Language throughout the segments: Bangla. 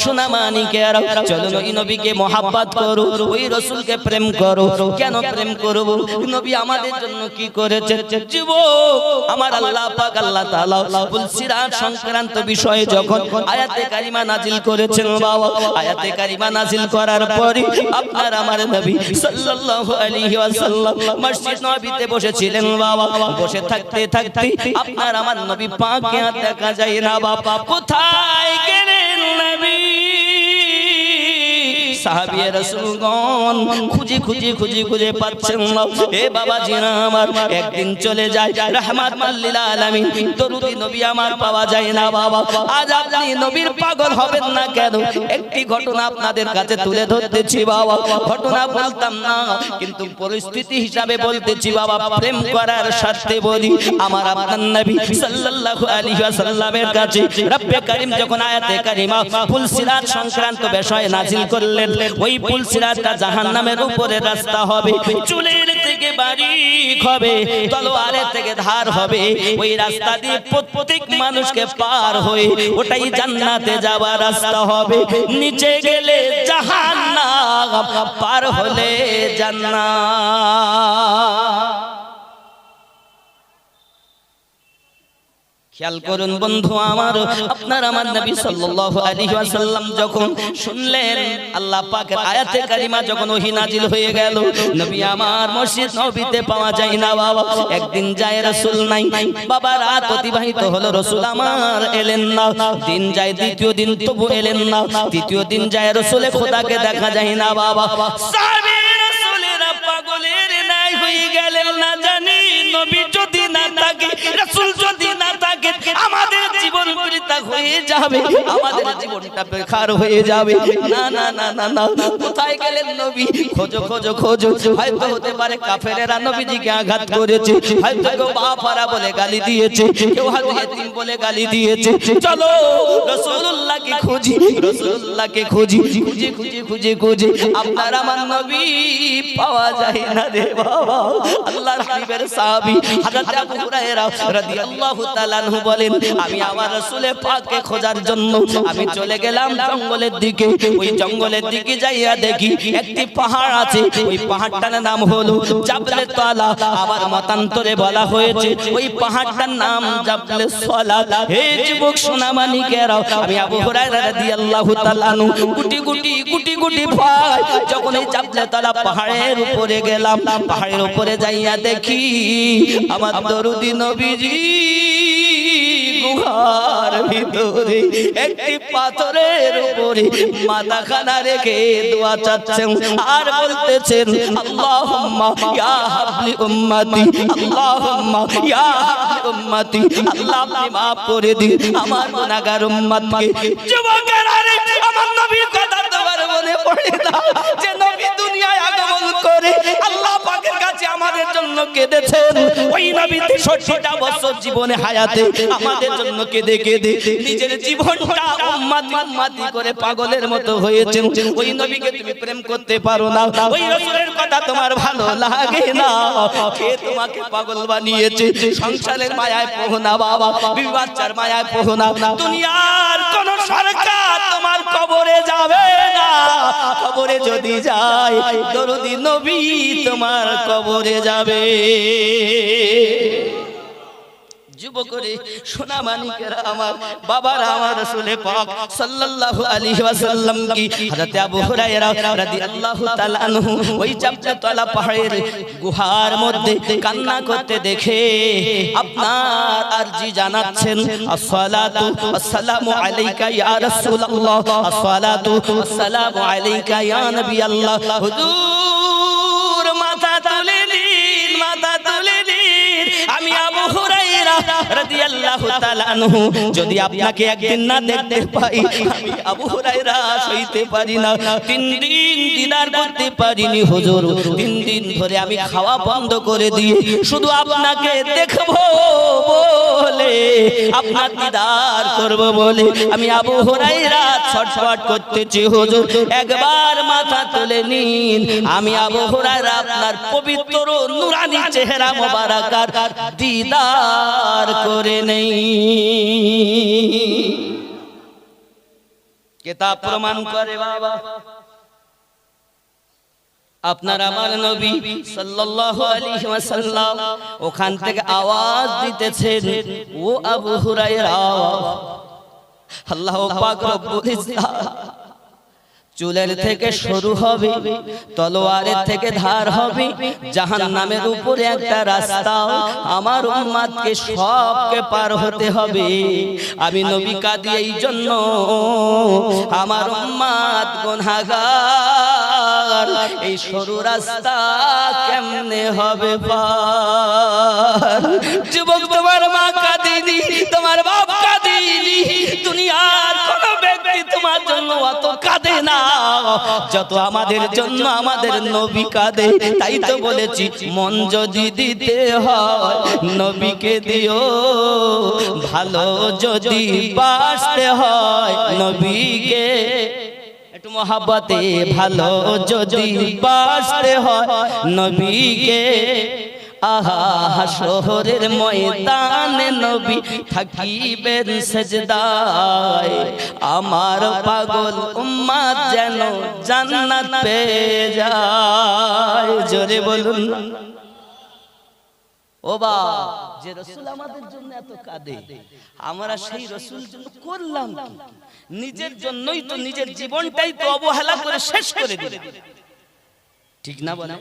সোনা মানিকেরা, চলো ওই নবীকে মহাব্বত করো, ওই রাসূলকে প্রেম করো। কেন প্রেম করব? নবী আমাদের জন্য কি করেছে? যুবক আমার আল্লাহ পাক আল্লাহ তাআলা ফুলসিরাত সংক্রান্ত বিষয়ে যখন আয়াতে কারিমা নাজিল করেছেন বাবা, আয়াতে কারিমা নাজিল করার পরে আপনার আমার নবী সাল্লাল্লাহু আলাইহি ওয়াসাল্লাম মসজিদ নববীতে বসেছিলেন বাবা। বসে থাকতে থাকতে আপনার আমার নবী পাককে আর দেখা যায় না বাবা। কোথায় গেলেন নবী? সাহাবী রাসূলগণ খুঁজে খুঁজে খুঁজে খুঁজে পাচ্ছেন না। এ বাবা জিনা আমার একদিন চলে যায়, রাহমাতুল লিল আলামিন দরুদি নবী আমার পাওয়া যায় না বাবা। আজ আপনি নবীর পাগল হবেন না কেন? একটি ঘটনা আপনাদের কাছে তুলে ধরতেছি বাবা। ঘটনা বলতাম না, কিন্তু পরিস্থিতি হিসাবে বলতেছি বাবা। প্রেম করার স্বার্থে বলি, আমার আপনার নবী সাল্লাল্লাহু আলাইহি ওয়াসাল্লামের কাছে রব্বে কারীম যখন আয়াতে কারিমা ফুলসিরাত সংক্রান্ত বিষয় নাজিল করলেন, ওই ফুলসিরাতটা জাহান্নামের উপরে রাস্তা হবে, চুলের থেকে বারিক হবে, তলোয়ারের থেকে ধার হবে। ওই রাস্তা দিয়ে প্রত্যেক মানুষকে পার হয়ে ওটাই জান্নাতে যাওয়ার রাস্তা হবে। নিচে গেলে জাহান্নাম, পার হলে জান্নাত। খেয়াল করুন বন্ধু আমার, আপনার আমার নবী সাল্লাল্লাহু আলাইহি ওয়াসাল্লাম যখন শুনলেন আল্লাহ পাকের আয়াতে কারিমা যখন ওহী নাজিল হয়ে গেল, নবী আমার মসজিদ নববীতে পাওয়া যায় না বাবা। একদিন যায় রাসূল নাই বাবা, রাত অতিবাহিত হলো, রাসূল আমার এলেন না। দিন যায়, দ্বিতীয় দিন তবু এলেন না। তৃতীয় দিন যায়, রাসূলে খোদাকে দেখা যায় না বাবা। সাহাবী রাসূলেরা পাগলের নাই হয়ে গেলেন, না জানি নবী যদি না থাকে, রাসূল যদি না থাকে, আমাদের জীবন বৃথা হয়ে যাবে, আমাদের জীবনটা বেকার হয়ে যাবে। না না না না না, কোথায় গেলেন নবী? খোঁজো খোঁজো খোঁজো। হয়তো হতে পারে কাফেরেরা নবীজিকে আঘাত করেছে, হয়তো কেউ বাপারা বলে গালি দিয়েছে, কেউ হয়তো এতিম বলে গালি দিয়েছে। চলো রাসূলুল্লাহকে খুঁজি, রাসূলুল্লাহকে খুঁজি। খুঁজে খুঁজে খুঁজে খুঁজে আপনার আমার নবী পাওয়া যায় না রে বাবা। আল্লাহর হাবিবের সাহাবী হযরত আবু হুরায়রা রাদিয়াল্লাহু তাআলা আনহু বলেন, আমি আমার রাসূলের পাককে খোঁজার জন্য আমি চলে গেলাম জঙ্গলের দিকে। ওই জঙ্গলের দিকে যাইয়া দেখি একটি পাহাড় আছে, ওই পাহাড়টার নাম হলো জাবলে তালা। আবার মতান্তরে বলা হয়েছে ওই পাহাড়টার নাম জাবলে সালাত। হে যুবক সোনা মানিকেরা, আমি আবু হুরায়রা রাদিয়াল্লাহু তাআলা আনহু গুটি গুটি গুটি গুটি পাই যখন এই জাবলে তালা পাহাড়ের উপরে গেলাম, পাহাড়ের উপরে যাইয়া দেখি আমার দরুদি নবীজি গুহার ভিতরে একটি পাথরের উপরে মাথাখানা রেখে দোয়া চাচ্ছেন আর বলতেছেন, আল্লাহুম্মা ইয়া হাবলি উম্মতি, আল্লাহুম্মা ইয়া হাবলি উম্মতি, আল্লাহ আপনি maaf করে দিন আমার গুনাহগার উম্মতকে। যুবকেরা রে, আমার নবীর কথা তোমার মনে পড়ে না যে নবী দুনিয়ায় আগমন করে আল্লাহ পাকের কাছে আমাদের জন্য কেঁদেছেন। ওই নবী ৬৩টা বছর জীবনে হায়াতে আমাদের জন্য কেঁদে কেঁদে নিজের জীবনটা উম্মতি উম্মতি করে পাগলের মতো হয়েছেন। ওই নবীকে তুমি প্রেম করতে পারো না, ওই রাসূলের কথা তোমার ভালো লাগে না। কে তোমাকে পাগল বানিয়েছে? সংসারের মায়ায় পড়ো না বাবা, বিবি বাচ্চার মায়ায় পড়ো না। দুনিয়ার কোন সরকার তোমার কবরে যাবে না, কবরে যদি যায় দরুদি নবী তোমার কবরে যাবে। যুবকরে সোনা মানিকেরা আমার, বাবারা আমার রাসূলে পাক সাল্লাল্লাহু আলাইহি ওয়াসাল্লাম কি হযরত আবু হুরায়রা রাদিয়াল্লাহু তাআলা আনহু ওই জাবলে তালা পাহাড়ের গুহার মধ্যে কান্না করতে দেখে আপনার আরজি জানাচ্ছেন, আসসালাতু ওয়াসসালামু আলাইকা ইয়া রাসূলুল্লাহ, আসসালাতু ওয়াসসালামু আলাইকা ইয়া নবী আল্লাহ। হুজুর মাথা তুলে নিন, মাথা তুলে নিন। আমি আবু হুরায়রা রাদিয়াল্লাহু তাআলা আনহু যদি আপনাকে একদিন না দেখতে পাই, আমি আবু হুরায়রা সইতে পারি না। 3 দিন দিদার করতে পারিনি হুজুর। 3 দিন ধরে আমি খাওয়া বন্ধ করে দিয়ে শুধু আপনাকে দেখব বলে, আপনার দিদার করব বলে আমি আবু হুরায়রা ছটফট করতেছি। হুজুর একবার মাথা তুলে নিন, আমি আবু হুরায়রা আপনার পবিত্র নূরানি চেহারা মোবারকার দিদার করে নেই। কিতাব প্রমাণ করে বাবা। আপনার আমার নবী সাল্লাল্লাহু আলাইহি ওয়াসাল্লাম ওখান থেকে আওয়াজ দিতেছেন, ও আবু হুরায়রা, আল্লাহ পাক রব্বুল ইজ্জত চুলের থেকে শুরু হবে, তলোয়ারের থেকে ধার হবে, জাহান্নামের উপরে একটা রাস্তা, আমার উম্মতকে সবকে পার হতে হবে। আমি নবী কাঁদি এই জন্য, আমার উম্মত গুনাহগার, এই সরু রাস্তা কেমনে হবে পার? যুবক, তোমার মা কাঁদিনি, তোমার বাপ কাঁদিনি, দুনিয়ার কোন ব্যক্তি তোমার জন্য অত কাঁদে না যত আমাদের জন্য আমাদের নবী কাঁদে। তাই তো বলেছি, মন যদি দিতে হয় নবীকে দিও, ভালো যদি বাসতে হয় নবীকে, একটু মহাব্বতে ভালো যদি বাসতে হয় নবীকে। আহা হাসরের ময়দানে নবী থাকিবেন সেজদায়, আমার পাগল উম্মত যেন জান্নাত পেয়ে যায়। জোরে বলুন। ও বা, যে রাসূল আমাদের জন্য এত কাঁদে, আমরা সেই রাসূল জন্য করলাম কি? নিজের জন্যই তো, নিজের জীবনটাই তো অবহেলা করে শেষ করে দিল, ঠিক না বলে?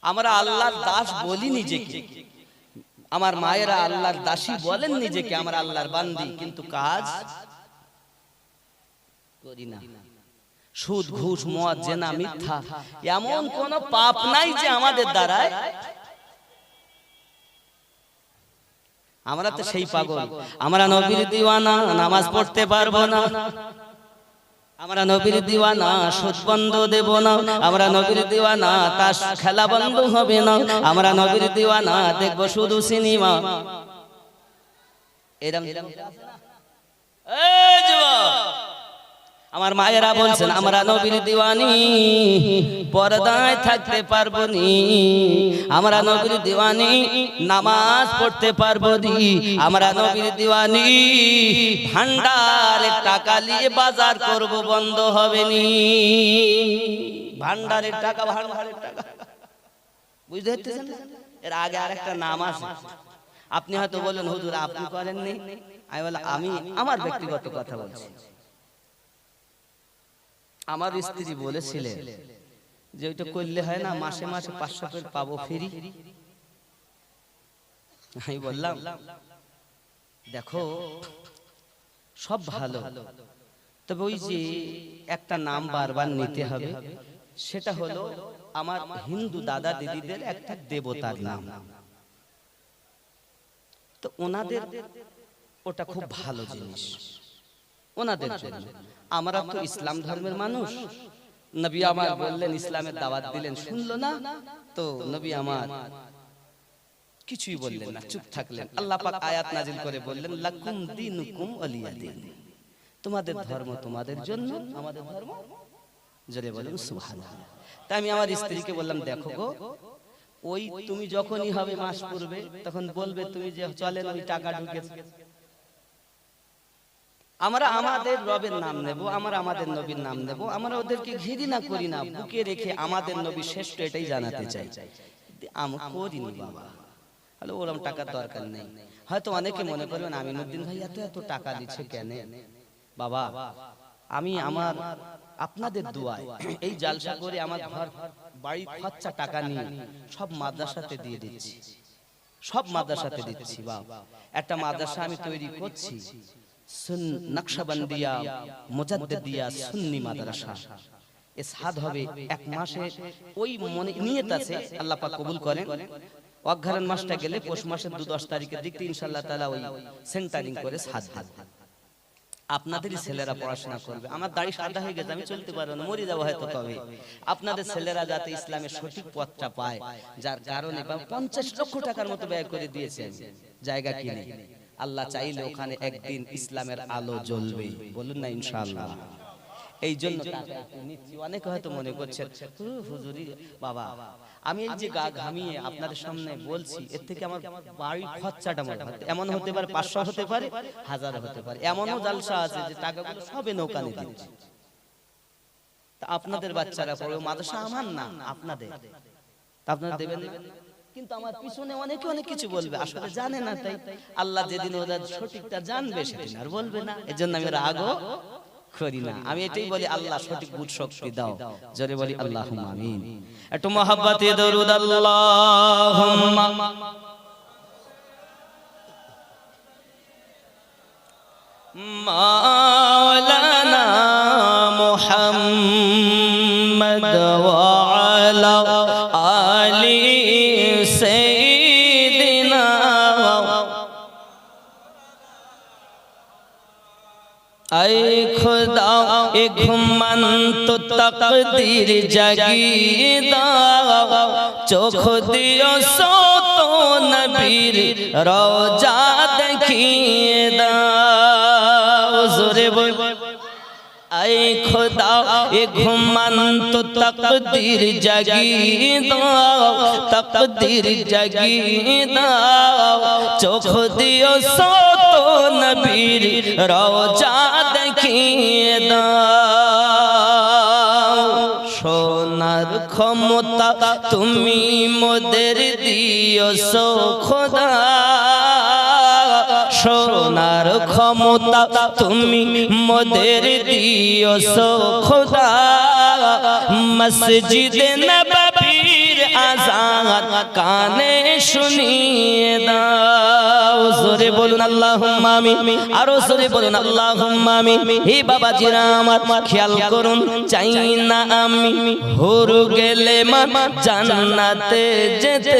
আমরা আল্লাহর দাস বলি নিজেকে, আমার মায়েরা আল্লাহর দাসী বলেন নিজেকে, আমরা আল্লাহর বান্দি, কিন্তু কাজ করি না। সুদ, ঘুষ, মদ, জেনা, মিথ্যা, এমন কোন পাপ নাই যে আমাদের দ্বারায়। আমরা তো সেই পাগল, আমরা নবীর দিওয়ানা, নামাজ পড়তে পারবো না, আমরা নবীর দিওয়ানা, সুদ বন্ধ দেব না, আমরা নবীর দিওয়ানা, তাস খেলা বন্ধ হবে না, আমরা নবীর দিওয়ানা, দেখবো শুধু সিনেমা। এরকম আমার মায়েরা বলছেন, আমরা নবীর দিওয়ানি, পর্দায় থাকতে পারবো নি, আমরা নবীর দিওয়ানি, নামাজ পড়তে পারবো নি, আমরা নবীর দিওয়ানি, ভান্ডারের টাকা নিয়ে বাজার করব বন্ধ হবে নি। ভান্ডারের টাকা, ভান্ডারের টাকা বুঝতে পারছেন? এর আগে আরেকটা নাম আছে। আপনি হয়তো বলেন, হুজুর আপনি করেননি। আমি বললাম, আমি আমার ব্যক্তিগত কথা বলছি। আমার স্ত্রী বলেছিলেন যে ওইটা করলে হয় না, মাসে মাসে 500 করে পাবো ফ্রি। আমি বললাম, দেখো সব ভালো, তবে ওই যে একটা নাম বারবার নিতে হবে, সেটা হলো আমার হিন্দু দাদা দিদিদের একটা দেবতার নাম। তো ওনাদের ওটা খুব ভালো জিনিস ওনাদের জন্য। আমরা তো ইসলাম ধর্মের মানুষ, নবী আমার বললেন, ইসলামের দাওয়াত দিলেন, শুনলো না তো নবী আমার কিছুই বললেন না, চুপ থাকলেন। আল্লাহ পাক আয়াত নাজিল করে বললেন, লাকুম দীনুকুম ওয়ালিয়া দীন, তোমাদের ধর্ম তোমাদের জন্য, আমাদের ধর্ম। জোরে বলুন সুবহানাল্লাহ। তাই আমি আমার স্ত্রীকে বললাম, দেখো গো, ওই তুমি যখনই হবে মাস পূর্বে, তখন বলবে তুমি যে চলেন ওই টাকা ঢুকেছে, আমরা আমাদের রবের নাম নেব, আমরা আমাদের নবীর নাম নেব, আমরা ওদেরকে ঘৃণা করি না, বুকে রেখে আমাদের নবী শ্রেষ্ঠ এটাই জানাতে চাই। আমি করিনি বাবা, তাহলে ওরকম টাকার দরকার নেই। হয়তো অনেকে মনে করবেন, আমিনুদ্দিন ভাই এত এত টাকা দিচ্ছে কেন? বাবা, আমি আমার আপনাদের দোয়ায় এই জালসা করে আমার ঘর বাড়ি খরচা টাকা নিয়ে সব মাদ্রাসাতে দিয়ে দিচ্ছি, সব মাদ্রাসাতে দিচ্ছি। বাবা, একটা মাদ্রাসা আমি তৈরি করছি, নকশবন্দিয়া মুজাদ্দিদিয়া সুন্নি মাদ্রাসা। এ সাদ হবে 1 মাসে, ওই মনে নিয়ত আছে, আল্লাহ পাক কবুল করেন। অঘ্রান মাসটা গেলে পৌষ মাসের 2-10 তারিখের দিকে ইনশাআল্লাহ তাআলা ওই সেন্টারিং করে সাদ দেব। আপনাদেরই ছেলেরা পড়াশোনা করবে। আমার দাড়ি সাদা হয়ে গেছে, আমি চলতে পারবো না, মরে যাবো হয়তো, তবে আপনাদের ছেলেরা যাতে ইসলামের সঠিক পথটা পায়, যার কারণে 50 লক্ষ টাকার মতো ব্যয় করে দিয়েছেন জায়গা কিনে। আল্লাহ চাইলে ওখানে একদিন ইসলামের আলো জ্বলবে, বলুন না ইনশাআল্লাহ। এই জন্য টাকা একটু নিচ্ছি। অনেকে হয়তো মনে করছেন হুজুরি বাবা, আমি এই যে গা ঘামিয়ে আপনাদের সামনে বলছি, এর থেকে আমার বাড়ির খরচাটা মনে হয় এমন হতে পারে 500 হতে পারে, 1000 হতে পারে। এমনও জালসা আছে যে টাকাগুলো সবে নৌকানে দিচ্ছি। তা আপনাদের বাচ্চারা পড়ে মাদ্রাসা আমার না আপনাদের, তা আপনারা দেবেন না? কিন্তু আমার পিছনে অনেকে অনেক কিছু বলবে, আসলে জানে না। তাই আল্লাহ যেদিন ওরা সঠিকটা জানবে সেদিন আর বলবে না। এজন্য আমি রাগও করি না। আমি এটাই বলি, আল্লাহ সঠিক বুঝ শক্তি দাও। জোরে বলি আল্লাহুম্মা আমিন। একটু মহব্বতে দরুদ আল্লাহুম্মা মাওলানা মুহাম্মদ ওয়া আলা আলি সাইয়্যিদিনা। ऐ खुदा एक मन तो तकदीर जगीदा, चोख दियो सो तो नबीर रोजा देखीदा। जोरे बोल ऐ खुदा एक मन तो तकदीर जगीदा, तकदीर जगीदा, चोख दियो सो तो नबीर रोजा देखिए दाओ। সোনার ক্ষমতা তুমি মোদের দিও সো খোদা, সোনার ক্ষমতা তুমি মোদের দিও সো খোদা। মসজিদে নববীর আযান কানে শুনিয়ে দাও। জোরে বলুন আল্লাহুম্মা আমিন, আরো জোরে বলুন আল্লাহুম্মা আমিন। হে বাবাজিরা আমার খেয়াল করুন, চাই না আমি হুর গেলে মা জান্নাতে যেতে,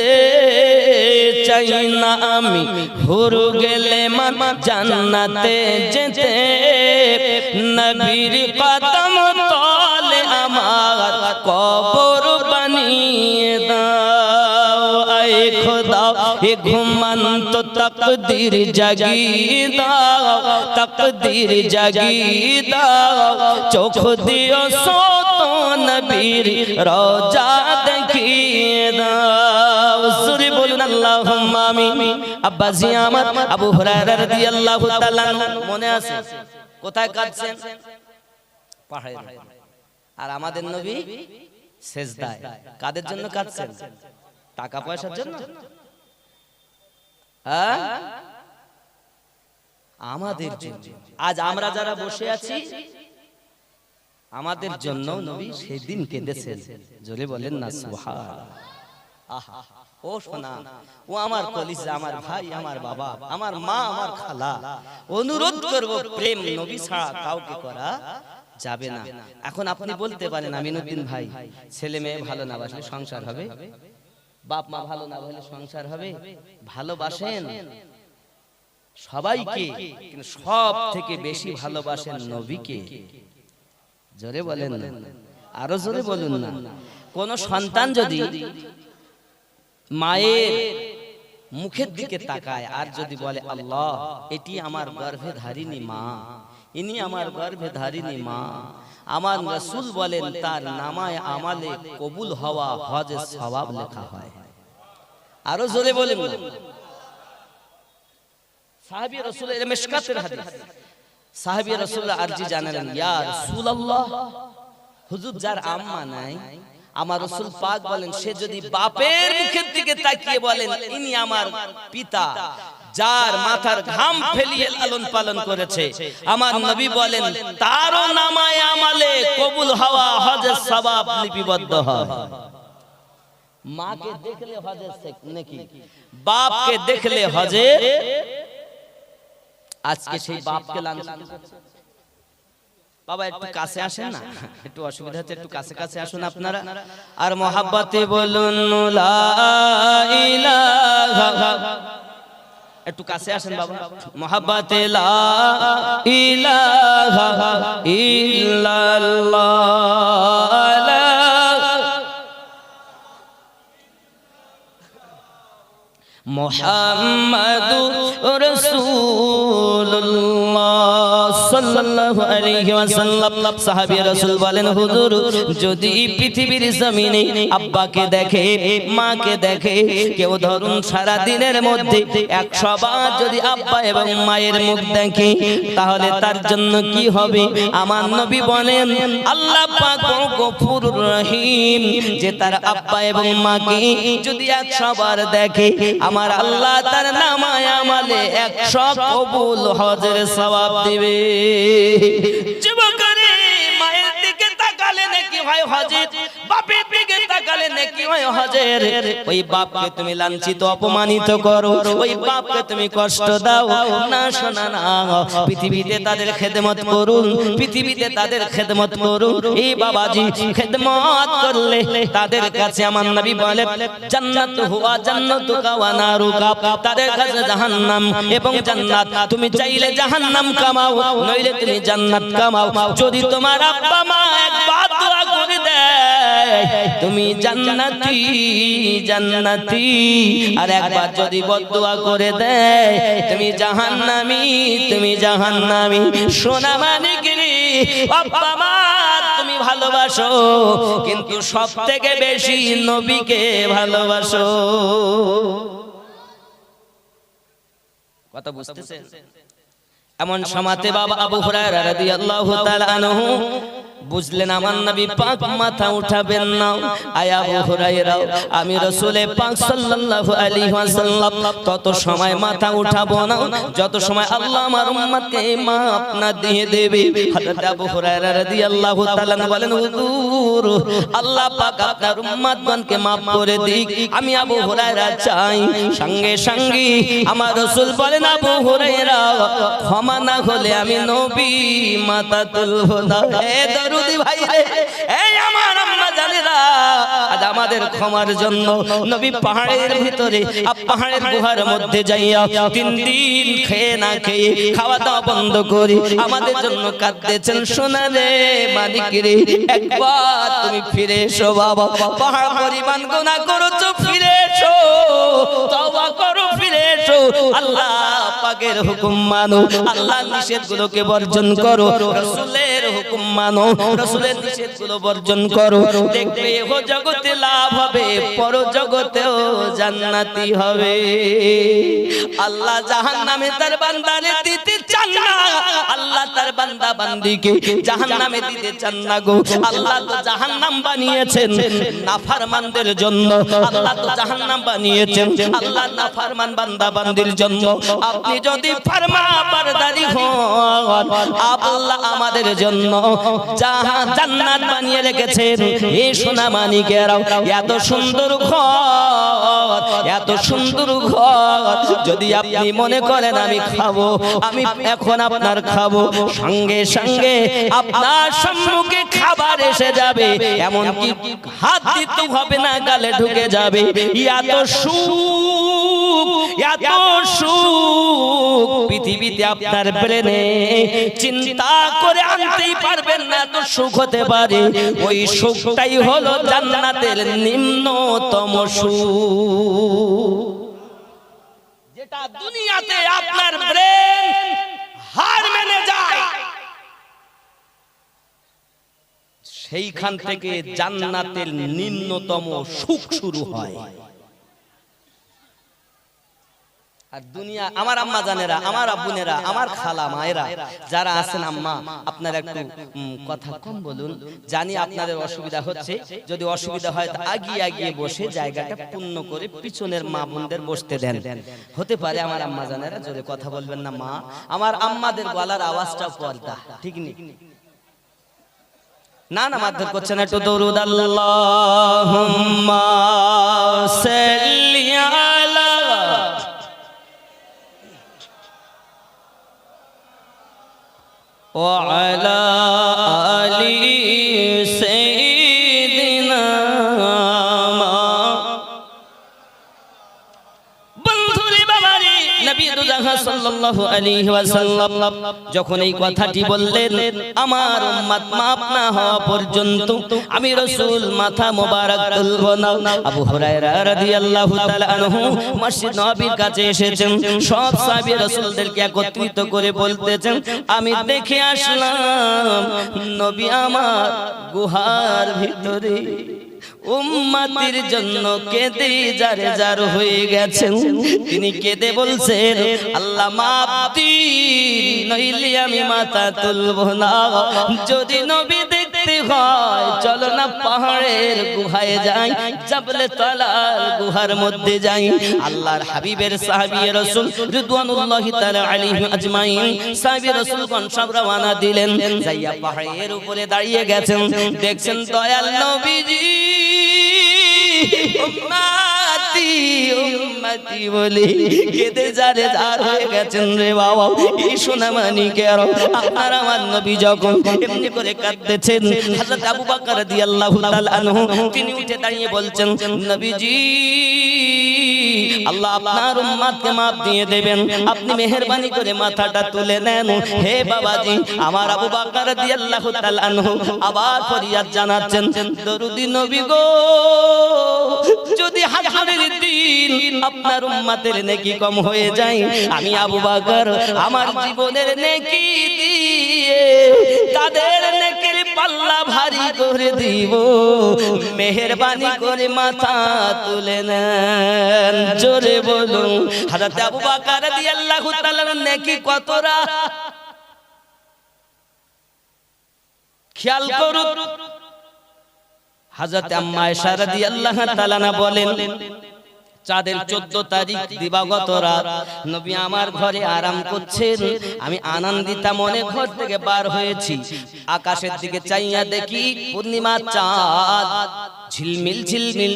চাই না আমি হুর গেলে মা জান্নাতে যেতে। নবীর কদম তলে আমার কবর বানিয়ে দাও। আয় খোদা এ ঘুমান তো তকদীর জাগিয়ে দাও, তকদীর জাগিয়ে দাও। চোখ দিও সো তো নবীর রওজা দেখিয়ে দাও। সুরে বলুন আল্লাহুম্মা আমিন। আব্বাজি আমার আবু হুরায়রা রাদিয়াল্লাহু তাআলা মনে আছে কোথায় কাঁদছেন? পাহাড়ে। আর আমাদের নবী সেজদায়। কাদের জন্য কাঁদছেন? টাকা পয়সার জন্য? হ্যাঁ, আমাদের জন্য। আজ আমরা যারা বসে আছি আমাদের জন্য নবী সেদিন কেঁদেছেন। জোরে বলেন না সুবহানাল্লাহ। আহা, ও সোনা, ও আমার কলিজা, আমার ভাই, আমার বাবা, আমার মা, আমার খালা, অনুরোধ করব প্রেম নবী ছাড়া কাউকে করা যাবে না। এখন আপনি বলতে পারেন আমিনুদ্দিন ভাই, ছেলে মেয়ে ভালো না বাসলে সংসার হবে? বাপ মা ভালো না হলে সংসার হবে? ভালোবাসেন সবাইকে, কিন্তু সব থেকে বেশি ভালোবাসেন নবীকে। জোরে বলেন না, আরো জোরে বলুন না। কোন সন্তান যদি মায়ের মুখের দিকে তাকায় আর যদি বলে আল্লাহ এটি আমার গর্ভে ধারিনী মা, ইনি আমার গর্ভে ধারিনী মা, আমার রাসূল বলেন তার নামায় আমালে কবুল হওয়া হজের সওয়াব লেখা হয়। আরো জোরে বলেন না। সাহাবী রাসূলের মিশকাতের হাদিস, সাহাবী রাসূল আরজি জানালেন, ইয়া রাসূলুল্লাহ, হুজুর যার আম্মা নাই, আমার রাসূল পাক বলেন সে যদি বাপের মুখের দিকে তাকিয়ে বলেন ইনি আমার পিতা, যার মাথার ঘাম ফেলিয়ে লালন পালন করেছে, আমার নবী বলেন তারও নামায়ে আমালে কবুল হওয়া হজের সওয়াব লিপিবদ্ধ হয়। মাকে দেখলে হজের নেকি, বাপকে দেখলে হজের। আজকে সেই বাপকে লাঞ্ছিত করছে। বাবা একটু কাছে আসেন না, একটু অসুবিধা হচ্ছে, একটু কাছে কাছে আসুন আপনারা। আর মহাব্বতে বলুন লা ইলাহা, একটু কাছে আসেন বাবা। মহাব্বতে লা ইলাহা ইল্লাল্লাহ, মুহাম্মাদুর রাসূলুল্লাহ সাল্লাল্লাহু আলাইহি ওয়াসাল্লাম সাহাবী রাসূল বলেন হুজুর যদি পৃথিবীর জমিনে আব্বাকে দেখে মাকে দেখে কেউ ধরুন সারা দিনের মধ্যে 100 বার যদি আব্বা এবং মায়ের মুখ দেখে তাহলে তার জন্য কি হবে আমার নবী বলেন আল্লাহ পাক গফুরুর রহিম যে তার আব্বা এবং মাকে যদি 100 বার দেখে আমার আল্লাহ তার নামায় আমলে 100 কবুল হজের সওয়াব দিবে যুবকরে মায়ের দিকে তাকালে নাকি হয় হজের বাপের দিকে তাকালে নাকি হয় হজের ওই বাপকে তুমি লাঞ্ছিত অপমানিত করো ওই বাপকে তুমি কষ্ট দাও না শোনা না পৃথিবীতে তাদের খেদমত করুন পৃথিবীতে তাদের খেদমত করুন এই বাবাজি খেদমত করলে তাদের কাছে আমার নবী বলে জান্নাত হুয়া জান্নাতুকা ওয়া নারুকা তাদের কাছে জাহান্নাম এবং জান্নাত তুমি চাইলে জাহান্নাম কামাও নইলে তুমি জান্নাত কামাও যদি তোমার আব্বা মা একবার দোয়া করে দেয় তুমি জান্নাতি জান্নাতি আর একবার যদি বদদুয়া করে দেয় তুমি জাহান্নামী তুমি জাহান্নামী সোনা মানিকরি আব্বা মা তুমি ভালোবাসো কিন্তু সবথেকে বেশি নবীকে ভালোবাসো কথা বুঝতেছেন এমন সমাতে বাবা আবু হুরায়রা রাদিয়াল্লাহু তাআলা আনহু বুঝলেন আমার নবী পাক মাথা উঠাবেন না আয় আবু হুরায়রা আমি রাসূলে পাক সাল্লাল্লাহু আলাইহি ওয়াসাল্লাম তত সময় মাথা উঠাবো না যত সময় আল্লাহ আমার উম্মতকে মাফ না দিয়ে দেবে হযরত আবু হুরায়রা রাদিয়াল্লাহু তাআলা বলেন হুজুর আল্লাহ পাক আপনার উম্মতগণকে মাফ করে দিক আমি আবু হুরায়রা চাই সঙ্গে সঙ্গে আমার রাসূল বলেন আবু হুরায়রা ক্ষমা না হলে আমি নবী মাথা তুলব না হে দরুদি ভাই রে এই আমার আম্মা জানেরা আজ আমাদের ক্ষমার জন্য নবী পাহাড়ের ভিতরে পাহাড়ের গুহার মধ্যে যাইয়া 3 দিন খেয়ে না খেয়ে খাওয়া দাওয়া বন্ধ করে আমাদের জন্য কাঁদতেছেন সোনা রে মালিক রে একবার তুমি ফিরে এসো বাবা পাহাড় পরিমাণ গুনাহ করেছো ফিরে এসো তওবা করো ফিরে এসো আল্লাহ পাকের হুকুম মানো আল্লাহর নিষেধগুলোকে বর্জন করো রাসূলের হুকুম মানো রাসূলের নিষেধগুলো বর্জন করো দেখবে ও জগতে লাভ হবে পর জগতেও জান্নাতি হবে আল্লাহ জাহান্নামে তার বান্দারে দিতে চান না আল্লাহ তার বান্দা বান্দীকে জাহান্নামে দিতে চান না গো আল্লাহ তো জাহান্নাম বানিয়েছেন নাফরমানদের জন্য আল্লাহ তো জাহান্নাম বানিয়েছেন আল্লাহ নাফরমান বান্দা বান্দির জন্য আপনি যদি ফরমাবরদারি হন আল্লাহ আমাদের জন্য জান্নাত বানিয়ে রেখেছেন এই সোনা মানিকেরাও এত সুন্দর ঘর এত সুন্দর ঘর যদি আপনি মনে করেন আমি খাবো আমি এখন আপনার খাবো সঙ্গে সঙ্গে আপনার সম্মুখে খাবার এসে যাবে এমন কি হাত দিতে হবে না গালে ঢুকে যাবে এত সুখ পৃথিবীতে আপনার ব্রেনে চিন্তা করে আনতেই পারবেন না এত সুখ হতে পারে ওই সুখটাই হলো জান্নাতের নিম্নতম সুখ যেটা দুনিয়াতে আপনার ব্রেন হার মেনে যায় সেইখান থেকে জান্নাতের নিম্নতম সুখ শুরু হয় আর দুনিয়া আমার আম্মা জানেরা আমার আব্বুনেরা আমার খালা মায়েরা যারা আছেন আম্মা আপনারা একটু কথা কম বলুন জানি আপনাদের অসুবিধা হচ্ছে যদি অসুবিধা হয় তা আগিয়ে আগিয়ে বসে জায়গাটা পূর্ণ করে পিছনের মা বোনদের বসতে দেন হতে পারে আমার আম্মা জানেরা যদি কথা বলবেন না মা আমার আম্মাদের গলার আওয়াজটা পর্দা ঠিক নেই না না মারধর করছে না একটু দরুদ আল্লাহুম্মা সাল্লি আলা وعلى آل سيدنا বন্ধুরে বাবারে নবী দুজাহা সাল্লাল্লাহু সাল্লাল্লাহু আলাইহি ওয়াসাল্লাম যখন এই কথাটি বললেন, আমার উম্মত মাফ না হওয়া পর্যন্ত আমি রাসূল মাথা মোবারক তুলব না। আবু হুরায়রা রাদিয়াল্লাহু তাআলা আনহু মসজিদ নববীর কাছে এসেছেন, সব সাহাবী রাসূলদেরকে একত্রিত করে বলতেছেন, আমি দেখে আসলাম নবী আমার গুহার ভিতরে উম্মতের জন্য কেঁদে জারে জার হয়ে গেছেন। তিনি কেঁদে বলছেন, আল্লাহ মাফ দিন, নইলে আমি মাথা তুলব না। যদি নবী দেখতে হয় চলো না পাহাড়ের গুহায় যাই, জাবলে তালার গুহার মধ্যে যাই। আল্লাহর হাবিবের সাহাবী রাসূল রিদওয়ানুল্লাহি তাআলা আলাইহিম আজমাইন সাহাবী রাসূলগণ সব রওনা দিলেন, যাইয়া পাহাড়ের উপরে দাঁড়িয়ে গেছেন। দেখছেন দয়াল নবীজি উম্মতি উম্মতি বলে কেঁদে জারে জার হয়ে গেছেন রে বাবা। এই সোনামানিকের আপনার আমার নবী যখন এমনি করে কাঁদতেছেন, হযরত আবু বকর রাদিয়াল্লাহু তাআলা আনহু তিনি উঠে দাঁড়িয়ে বলছেন, নবীজি আল্লাহ আপনার উম্মতকে মাফ দিয়ে দেবেন, আপনি মেহেরবানি করে মাথাটা তুলে নেন। হে বাবাজি, আমার আবু বকর রাদিয়াল্লাহু তাআলা আনহু আবার ফরিয়াদ জানাচ্ছেন, দরুদি নবী গো, যদি হাসরের দিন আপনার উম্মতের নেকি কম হয়ে যায়, আমি আবু বকর আমার জীবনের নেকি দিয়ে তাদের নেকির পাল্লা ভারী করে দিব, মেহেরবানি করে মাথা তুলে নেন। জোরে বলুন হযরত আবু বকর রাদিয়াল্লাহু তাআলার নেকি কতরা খেয়াল করুন। হযরত আম্মা আয়েশা রাদিয়াল্লাহু তাআলা বলেন, চাঁদের 14 তারিখ দিবাগত রাত নবী আমার ঘরে আরাম করছেন, আমি আনন্দিতা মনে ঘর থেকে বার হয়েছি। আকাশের দিকে চাইয়া দেখি পূর্ণিমা চাঁদ ঝিলমিল ঝিলমিল,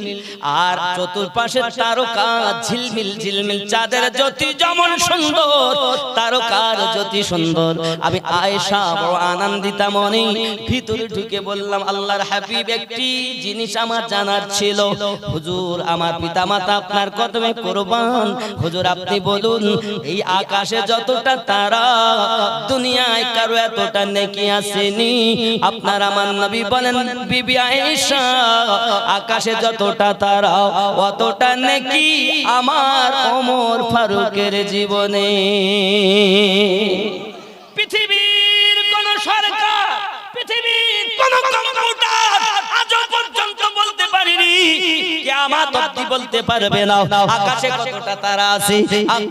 আর চতুর্পাশের তারকা ঝিলমিল ঝিলমিল, চাঁদের জ্যোতি যেমন সুন্দর তারকার জ্যোতি সুন্দর। আমি আয়েশা বড় আনন্দিতা মনে ভিতরে ঢুকে বললাম, আল্লাহর হাবিব একটি জিনিস আমার জানার ছিল। হুজুর আমার পিতামাতা আপনার কদমে কুরবান, হুজুর আপনি বলুন এই আকাশে যতটা তারা দুনিয়ায় কারো এতটা নেকি আসেনি। আপনার আমার নবী বলেন, বিবি আয়েশা আকাশে যতটা তারা অতটা নেকি আমার ওমর ফারুকের জীবনে। পৃথিবীর কোন সরকার, পৃথিবীর কোন কম্পিউটার আজ পর্যন্ত বলতে পারেনি, কিয়ামত অবধি বলতে পারবে না আকাশে কতটা তারা আছে।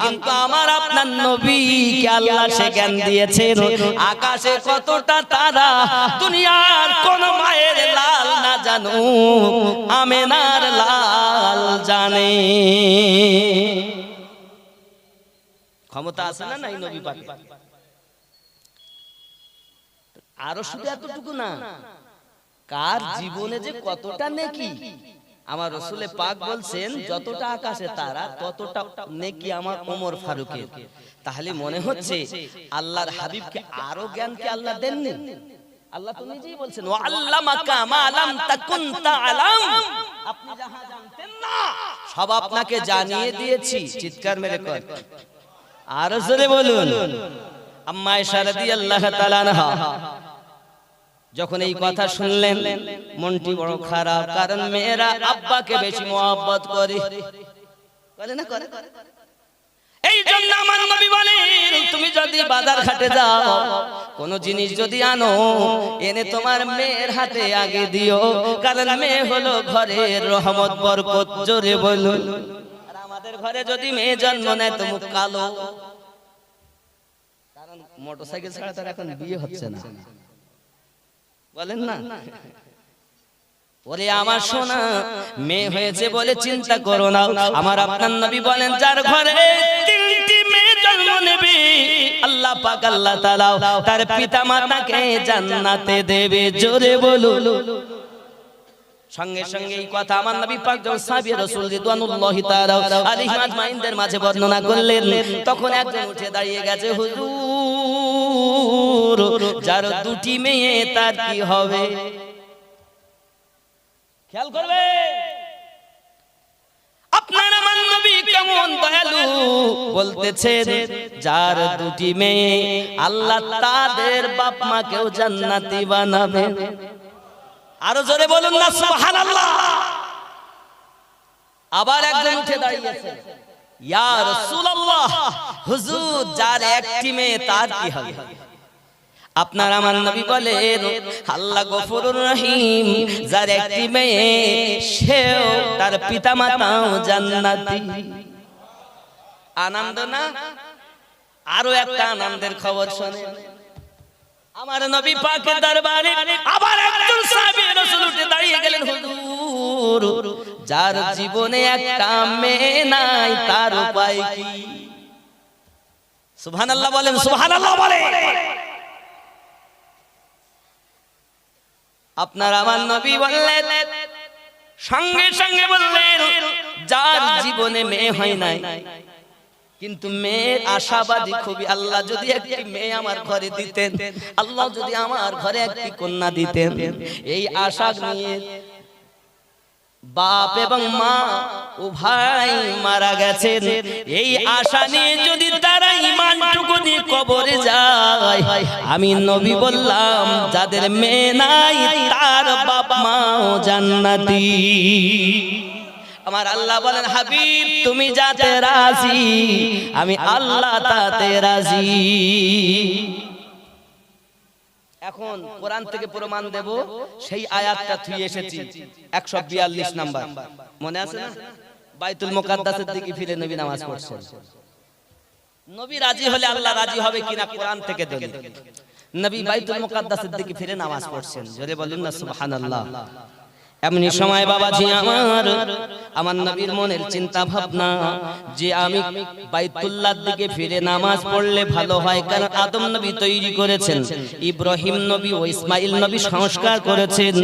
কিন্তু আমার আপনার নবীকে আল্লাহ সে জ্ঞান দিয়েছেন, আকাশে কতটা তারা দুনিয়ার কোন মায়ের লাল না জানো, আমেনার লাল জানে। ক্ষমতা আছে না নাই নবী পাক? আরো শুধু এতটুকু না, কার জীবনে যে কতটা নেকি আমার রাসূল পাক বলছেন, যতটা আকাশে তারা ততটা নেকি আমার ওমর ফারুকের। তাহলে মনে হচ্ছে আল্লাহর হাবিবকে আরো জ্ঞান কি আল্লাহ দেননি? আল্লাহ তো নিজেই বলছেন, ওয়া আল্লামাকা মা লাম তাকুন তাআলাম, আপনি যাহা জানতেন না সব আপনাকে জানিয়ে দিয়েছি। চিৎকার মেরে কর, আর জোরে বলুন। আম্মা আয়েশা রাদিয়াল্লাহু তাআলা আনহা যখন এই কথা শুনলেন মনটি বড় খারাপ, কারণ মেয়েরা আব্বাকে বেশি মহব্বত করে না করে? এই জন্য আমার নবী বলেন, তুমি যদি বাজার ঘাটে যাও কোন জিনিস যদি আনো, এনে তোমার মেয়ের হাতে আগে দিও, কারণ মেয়ে হলো ঘরের রহমত বরকত। জোরে বলুন। আর আমাদের ঘরে যদি মেয়ে জন্ম নেয় তো মুখ কালো, কারণ মোটরসাইকেল ছাড়া তার এখন বিয়ে হচ্ছে না, বলেন না? ওরে আমার সোনা, মেয়ে হয়েছে বলে চিন্তা করো না। আমার আপনার নবী বলেন, যার ঘরে 3টি মেয়ে জন্ম নেবে আল্লাহ পাক আল্লাহ তাআলা তার পিতামাতাকে জান্নাতে দেবে। জোরে বলুন। সঙ্গে সঙ্গে এই কথা আমার নবী পাক যখন সাহাবী রাসূল রিদওয়ানুল্লাহি তাআলা আলাইহিম আজমাইনদের মাঝে বর্ণনা করলেন, তখন একজন উঠে দাঁড়িয়ে গেছে, হুজুর যার 2টি মেয়ে তার কি হবে? খেয়াল করবে, আপনার আমার নবী কেমন দয়ালু, বলতেছেন যার দুটি মেয়ে আল্লাহ তাদের বাপ মাকেও জান্নাতি বানাবে। আরো জোরে বলুন না সুবহানাল্লাহ। আবার একজন উঠে দাঁড়িয়েছে, ইয়া রাসূলুল্লাহ, হুজুর যার একটি মেয়ে তার কি হবে? আপনার আমার নবী বলেন আল্লাহ গফুরুর রহিম, যার একটি মেয়ে সেও তার পিতামাতাও জান্নাতি। আনন্দ না? আরো একটা আনন্দের খবর শুনে আমার নবী পাকের দরবারে আবার একজন সাহাবী রাসূল উঠে দাঁড়িয়ে গেলেন, হুজুর যার জীবনে একটা মেয়ে নাই তার উপায় কি? সুবহানাল্লাহ বলেন, সুবহানাল্লাহ বলেন। আপনার আমার নবী বললেন, সঙ্গে সঙ্গে বললেন যার জীবনে মেয়ে হয় নাই কিন্তু মেয়ের আশাবাদী খুবই, আল্লাহ যদি একটি মেয়ে আমার ঘরে দিতেন, আল্লাহ যদি আমার ঘরে একটি কন্যা দিতেন, এই আশা নিয়ে বাপ এবং মা উভয় মারা গেছেন, এই আশা নিয়ে যদি তারা ঈমানটুকু নিয়ে কবরে যায়, আমি নবী বললাম যাদের মেয়ে নাই তার বাপ মাও জান্নাতি। আমার আল্লাহ বলেন, হাবিব তুমি যাতে রাজি আমি আল্লাহ তাতে রাজি। এখন কোরআন থেকে প্রমাণ দেব, সেই আয়াতটা থুই এসেছি 142 নাম্বার, মনে আছে না? বাইতুল মুকাদ্দাসের দিকে ফিরে নবী নামাজ পড়ছেন। নবী রাজি হলে আল্লাহ রাজি হবে কিনা কোরআন থেকে দলিল। নবী বাইতুল মুকাদ্দাসের দিকে ফিরে নামাজ পড়ছেন, জোরে বলুন না সুবহানাল্লাহ। এমনি সময় বাবাজি আমার নবীর মনের চিন্তা ভাবনা যে আমি বাইতুল্লাহর দিকে ফিরে নামাজ পড়লে ভালো হয়, কারণ আদম নবী তৈরি করেছেন, ইব্রাহিম নবী ও ইসমাইল নবী সংস্কার করেছেন,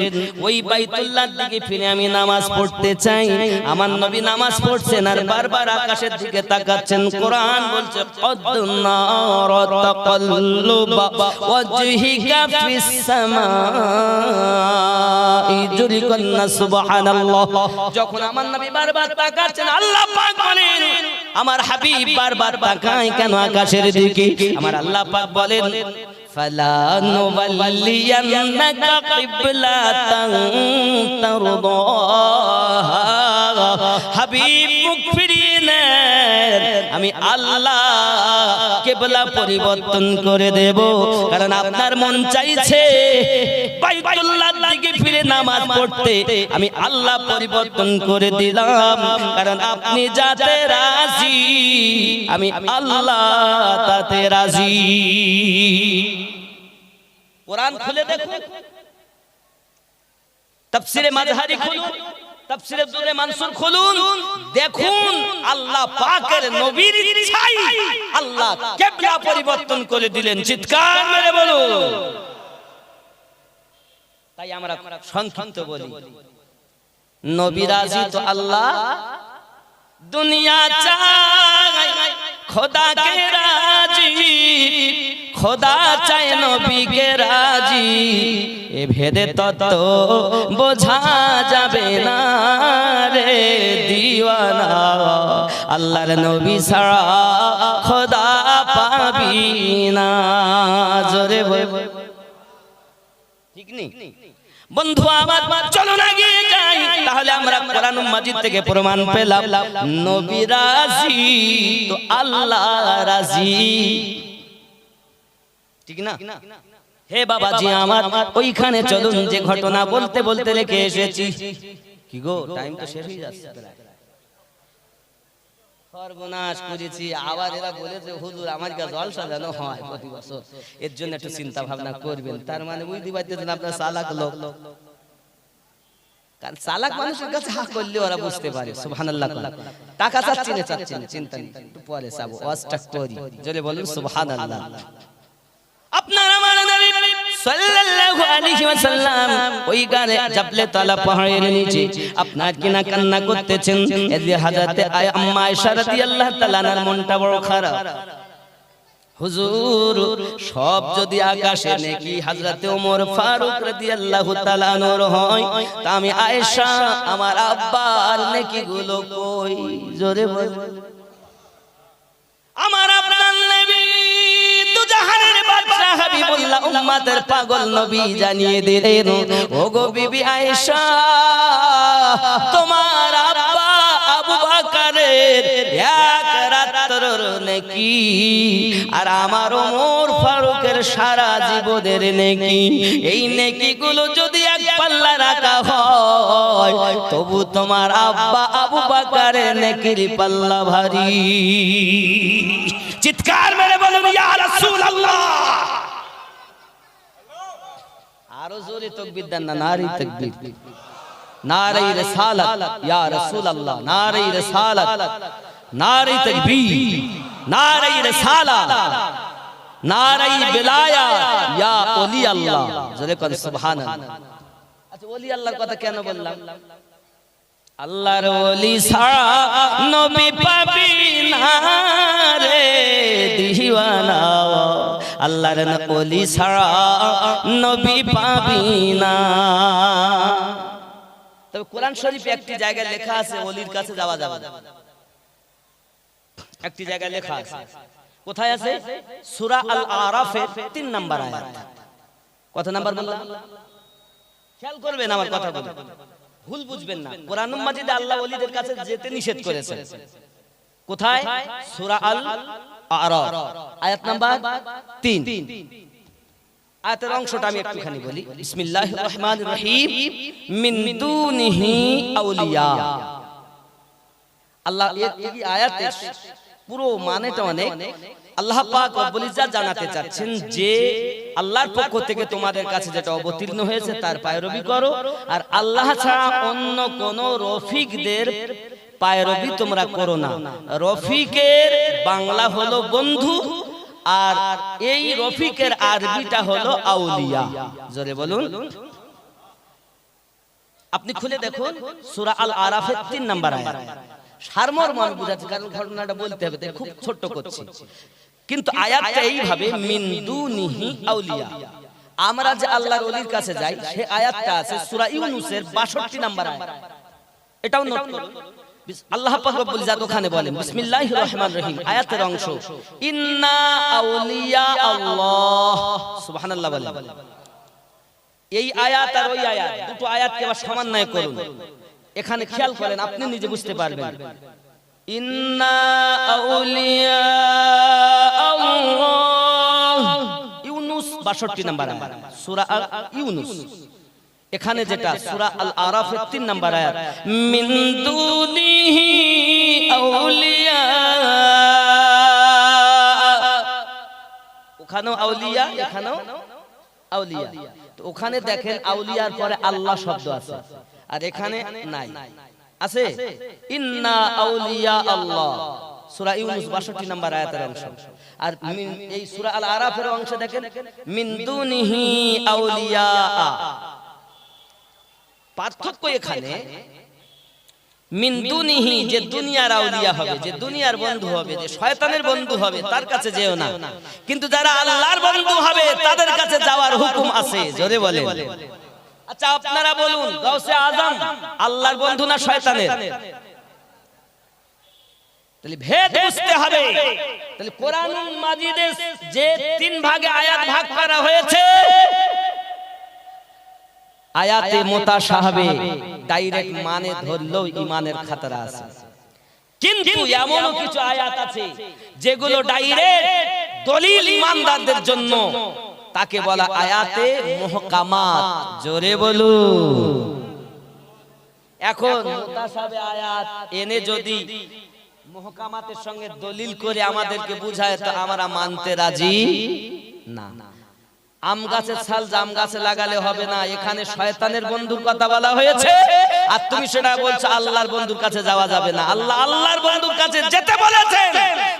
ওই বাইতুল্লাহর দিকে ফিরে আমি নামাজ পড়তে চাই। আমার নবী নামাজ পড়ছেন আর বারবার আকাশের দিকে তাকাচ্ছেন। কোরআন বলছে কদ্দুনারা তাকাল্লুবা ওয়াজহিকা ফিস সামাই জুরিকান সুবহানাল্লাহ। যখন আমার নবী বারবার তাকাচ্ছেন, আল্লাহ পাক বলেন আমার হাবিব বারবার তাকায় কেন আকাশের দিকে? আমার আল্লাহ পাক বলেন ফালা নুওয়াল্লিয়ান্নাকা কিবলাতান তারদাহা, হাবিব মুখ ফিরিয়ে নেন, আমি আল্লাহ কিবলা পরিবর্তন করে দেব, কারণ আপনার মন চাইছে বাইতুল্লাহর দিকে ফিরে নামাজ পড়তে, আমি আল্লাহ পরিবর্তন করে দিলাম, কারণ আপনি যাতে রাজি আমি আল্লাহ তাতে রাজি। কোরআন খুলে দেখুন, তাফসীরে মাযহারি খুলুন, তাফসীরে দুররে মানসুর খুলুন, দেখুন আল্লাহ পাকের নবীর ইচ্ছায় আল্লাহ কিবলা পরিবর্তন করে দিলেন। চিৎকার মেরে বলুন। তাই আমরা সংক্ষিপ্ত বলি, নবী রাজি তো আল্লাহ দুনিয়া চায় খোদাকে রাজি, খোদা চায় নবীকে রাজি, এ ভেদে তত্ত্ব বোঝা যাবে না রে দিওয়ানা, আল্লাহর নবী ছাড়া খোদা পাবি না। জোরে বল, ঠিক নেই বন্ধু আমার? চলো না গিয়ে যাই, তাহলে আমরা কোরআন মাজিদ থেকে প্রমাণ পেলাম নবী রাজি তো আল্লাহ রাজি, ঠিক না? হে বাবাজি আমার, ওইখানে চলুন যে ঘটনা বলতে বলতে রেখে এসেছি। কি গো, টাইম তো শেষ হয়ে যাচ্ছে, সর্বনাশ করেছি। আবার এরা বলেছে হুজুর আমার কাছে জলসা যেন হয় প্রতি বছর, এর জন্য একটু চিন্তা ভাবনা করবেন। তার মানে বুঝতে পারতেছেন আপনার চালাক লোক, কারণ চালাক মানুষের কাছে হা করলে ওরা বুঝতে পারে। সুবহানাল্লাহ। টাকা চাচ্ছি না, চাচ্ছি না, চিন্তা নেই, একটু পরে চাবো, ওয়াজটা করি, জোরে বলুন সুবহানাল্লাহ। আপনার আমার নবী সাল্লাল্লাহু আলাইহি ওয়াসাল্লাম ওই গারে জাবলে তালা পাহাড়ের নিচে আপনার কিনা কান্না করতেছেন। এই যে হযরতে আম্মা আয়েশা রাদিয়াল্লাহু তাআলা আনহার মনটা বড় খারাপ। হুজুর সব যদি আকাশে নেকি হযরত ওমর ফারুক রাদিয়াল্লাহু তাআলা আনহর হয়, তা আমি আয়েশা আমার আব্বার নেকিগুলো কই? জোরে বল। আমার আপনার নবী দুজাহানের বাদশা হাবিবুল্লাহ উম্মতের পাগল নবী জানিয়ে দিলেন, ওগো বিবি আয়েশা, তোমার আব্বা আবু বকরের এক রাতের নেকি আর আমার ওমর ফারুকের সারা জীবনের নেকি, এই নেকিগুলো যদি এক পাল্লা রাখা হয়, তবু তোমার আব্বা আবু বকরের নেকির পাল্লা ভারী। চিৎকার মেরে বলুন ইয়া রাসূলুল্লাহ। আরো জোরে তাকবীর দেন না, নারী তাকবীর, নারে রিসালাত ইয়া রাসূলুল্লাহ, নারে রিসালাত, নারে তাকবীর, নারে রিসালাত, নারে বিলায়াত ইয়া ওলি আল্লাহ। জোরে কোন সুবহানাল্লাহ। আচ্ছা ওলি আল্লাহর কথা কেন বললাম? আল্লাহর ওলি ছাড়া নবী পাবি না রে দিওয়ানা, আল্লাহর ওলি ছাড়া নবী পাবি না। তবে কোরআন শরীফে একটি জায়গায় লেখা আছে ওলির কাছে যাওয়া যাবে না। একটি জায়গায় লেখা আছে, কোথায় আছে? সূরা আল আরাফের 3 নম্বর আয়াত। কত নাম্বার বললাম? খেয়াল করবেন আমার কথাগুলো, ভুল বুঝবেন না। কোরআন মাজিদে আল্লাহ ওলিদের কাছে যেতে নিষেধ করেছেন। কোথায়? সূরা আল আরাফ আয়াত নাম্বার 3। আয়াতের অংশটা আমি একটুখানি বলি। বিসমিল্লাহির রহমানির রহিম। মিন দুনিহি আউলিয়া। আল্লাহ এই আয়াতের পুরো মানেটা অনেক। আল্লাহ পাক রব্বুল ইজ্জাত জানাতে চাচ্ছেন যে আল্লাহর পক্ষ থেকে তোমাদের কাছে যেটা অবতীর্ণ হয়েছে তার পায়রবি করো, আর আল্লাহ ছাড়া অন্য কোন রফিকদের পায়রবি তোমরা করো না। রফিকের বাংলা হলো বন্ধু, আর এই রফিকের আরবিটা হলো আউলিয়া। জোরে বলুন। আপনি খুলে দেখুন সূরা আল আরাফের 3 নম্বর আয়াত। সারমর্ম আমি বুঝাচ্ছি, কারণ ঘটনাটা বলতে হবে, তাই খুব ছোট্ট করছি, কিন্তু আয়াতটা এইভাবে মিন দুনিহি আউলিয়া। আমরা যে আল্লাহর ওলির কাছে যাই, সে আয়াতটা আছে সূরা ইউনূসের 62 নম্বর আয়াত। এটাও নোট করুন। আল্লাহ পাক রব্বুল ইজ্জাত ওখানে বলেন, বিসমিল্লাহির রহমানির রহিম, আয়াতের অংশ, ইন্না আউলিয়া আল্লাহ। সুবহানাল্লাহ বলেন। এই আয়াত আর ওই আয়াত, দুটো আয়াতকে আবার সমন্বয় করুন। এখানে খেয়াল করেন, আপনি নিজে বুঝতে পারবেন। ইন্না আউলিয়া আল্লাহ, ইউনূস 62 নম্বর আয়াত, সূরা ইউনূস। এখানে যেটা সূরা আল আরাফের 3 নম্বর আয়াত, মিন দুনিহি আউলিয়া, ওখানেও আউলিয়া, এখানেও আউলিয়া। তো ওখানে দেখেন আউলিয়ার পরে আল্লাহ শব্দ আছে, আর এখানে নাই। আছে ইন্না আউলিয়া আল্লাহ, সূরা ইউনূস 62 নম্বর আয়াতের অংশ। আর এই সূরা আল আরাফের অংশ দেখেন মিন দুনিহি আউলিয়া। পার্থক্য এখানে, মিন দুনিহি যে দুনিয়ার আউলিয়া হবে, যে দুনিয়ার বন্ধু হবে, যে শয়তানের বন্ধু হবে, তার কাছে যেও না। কিন্তু যারা আল্লাহর বন্ধু হবে তাদের কাছে যাওয়ার হুকুম আছে। জোরে বলেন। আচ্ছা আপনারা বলুন, গাউসে আজম আল্লাহর বন্ধু না শয়তানের? তাহলে ভেদ বুঝতে হবে। তাহলে কোরআন মাজিদে যে 3 ভাগে আয়াত ভাগ করা হয়েছে, আয়াতে মুতাশাবিহ ডাইরেক্ট মানে ধরলেও ঈমানের খাতরা আছে। কিন্তু এমনও কিছু আয়াত আছে যেগুলো ডাইরেক্ট দলিল ঈমানদারদের জন্য, তাকে বলা আয়াতে মুহকামাত। জোরে বলুন। এখন মুতাশাবিহ আয়াত এনে যদি মুহকামাতের সঙ্গে দলিল করে আমাদেরকে বুঝায়, তো আমরা মানতে রাজি না। আম গাছের ছাল জাম গাছে লাগালে হবে না। এখানে শয়তানের বন্ধুর কথা বলা হয়েছে, আর তুমি সেটা বলছো আল্লাহর বন্ধুর কাছে যাওয়া যাবে না। আল্লাহ আল্লাহর বন্ধুর কাছে যেতে বলেছেন,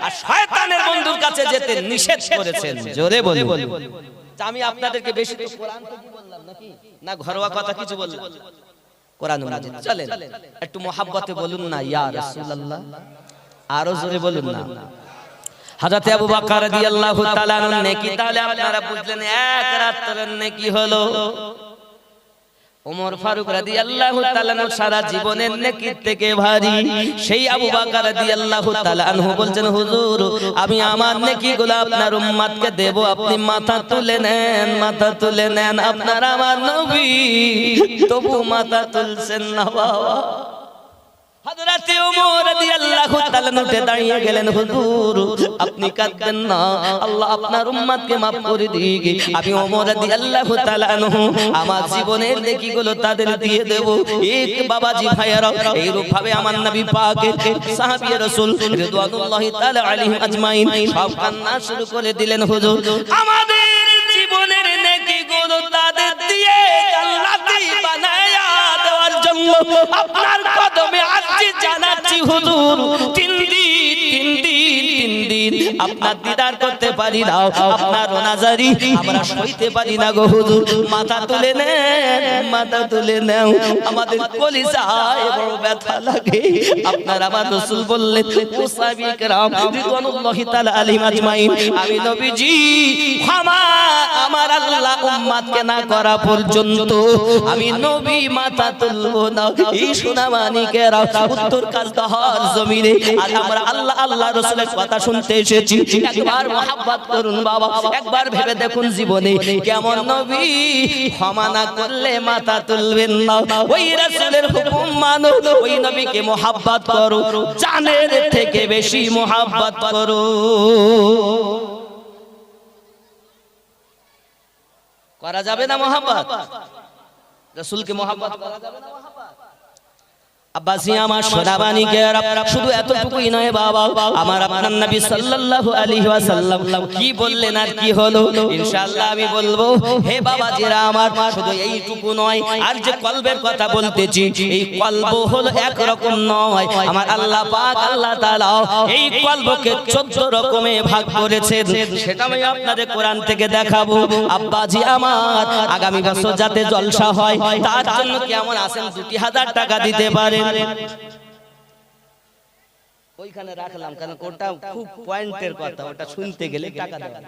আর শয়তানের বন্ধুর কাছে যেতে নিষেধ করেছেন। জোরে বলুন। আমি আপনাদেরকে বেশি তো কোরআন থেকে বললাম নাকি, না ঘরোয়া কথা কিছু বললাম? কোরআন মাজিদ। চলেন একটু মহাব্বতে বলুন না ইয়া রাসূলুল্লাহ, আরো জোরে বলুন না। হযরত আবু বকর রাদিয়াল্লাহু তাআলা আনহু নেকি তাহলে আপনারা বুঝলেন এক রাতের নেকি হলো। ওমর ফারুক রাদিয়াল্লাহু তাআলা আনহু সারা জীবনের নেকি থেকে ভারী। সেই আবু বকর রাদিয়াল্লাহু তাআলা আনহু বলছেন, হুজুর আমি আমার নেকিগুলো আপনার উম্মতকে দেব, আপনি মাথা তুলে নেন, মাথা তুলে নেন। আপনার আমার নবী তবু মাথা তুলছেন না বাবা। হযরত ওমর রাদিয়াল্লাহু তাআলা উঠে দাঁড়িয়ে গেলেন, হুজুর আপনি কাঁদবেন না, আল্লাহ আপনার উম্মতকে maaf করে দিক। আমি ওমর রাদিয়াল্লাহু তাআলা আনহু আমার জীবনের নেকিগুলো তাদের দিয়ে দেব। এক বাবাজি ভাইয়ারা, এই রূপ ভাবে আমার নবী পাকের সাহাবী রাসূল রিদওয়ানুল্লাহি তাআলা আলাইহিম আজমাইন সব কান্না শুরু করে দিলেন, হুজুর আমাদের জীবনের নেকিগুলো তাদের দিয়ে জান্নাতি বানায়া দেওয়ার জন্য আপনার কদমে আরজি জানাচ্ছি হুজুর। তিন দিন আপনার দিদার করতে পারি না, আপনার রোনাজারি আমরা সইতে পারি না গো হুজুর। মাথা তুলে নেন, মাথা তুলে নাও, আমাদের কলিজায় বড় ব্যথা লাগে। আপনার আমার রাসূল বললেন, সাহাবী کرام রিদওয়ানুল্লাহি তাআলা আলাইহিম আজমাইন, আমি নবীজি ক্ষমা আমার আল্লাহ উম্মতকে না করা পর্যন্ত আমি নবী মাথা তুলবো না। এই সোনামানিকেরা উত্তর কাজদাহার জমিনে আর আমরা আল্লাহ আল্লাহ রাসূলের কথা শুনতে এসেছি। একবার মহব্বত করুন বাবা, একবার ভেবে দেখুন জীবনে কেমন নবী ক্ষমা না করলে মাথা তুলবেন না। ওই রাসূলের হুকুম মানো, ওই নবীকে মহব্বত করো, জানের থেকে বেশি মহব্বত করো। করা যাবে না মহব্বত? রাসূলকে মহব্বত করা যাবে না? আব্বাসি আমার সোনাবানি কেরা, শুধু এতটুকুই নয় বাবা, আমার আপনার নবী সাল্লাল্লাহু আলাইহি ওয়াসাল্লাম কি বললেন আর কি হলো ইনশাআল্লাহ আমি বলবো। হে বাবাজিরা আমার, শুধু এইটুকু নয়, আর যে কলবের কথা বলতেছি, এই কলব হলো এক রকম নয়। আমার আল্লাহ পাক আল্লাহ তাআলা এই কলবকে 14 রকমে ভাগ করেছেন, সেটা আমি আপনাদের কোরআন থেকে দেখাবো। আব্বাজি আমার, আগামী বছর যাতে জলসা হয় তার জন্য কেমন আছেন 2000 টাকা দিতে পারেন। ওইখানে রাখলাম কারণ ওটা খুব পয়েন্টের কথা, ওটা শুনতে গেলে টাকা দেওয়া।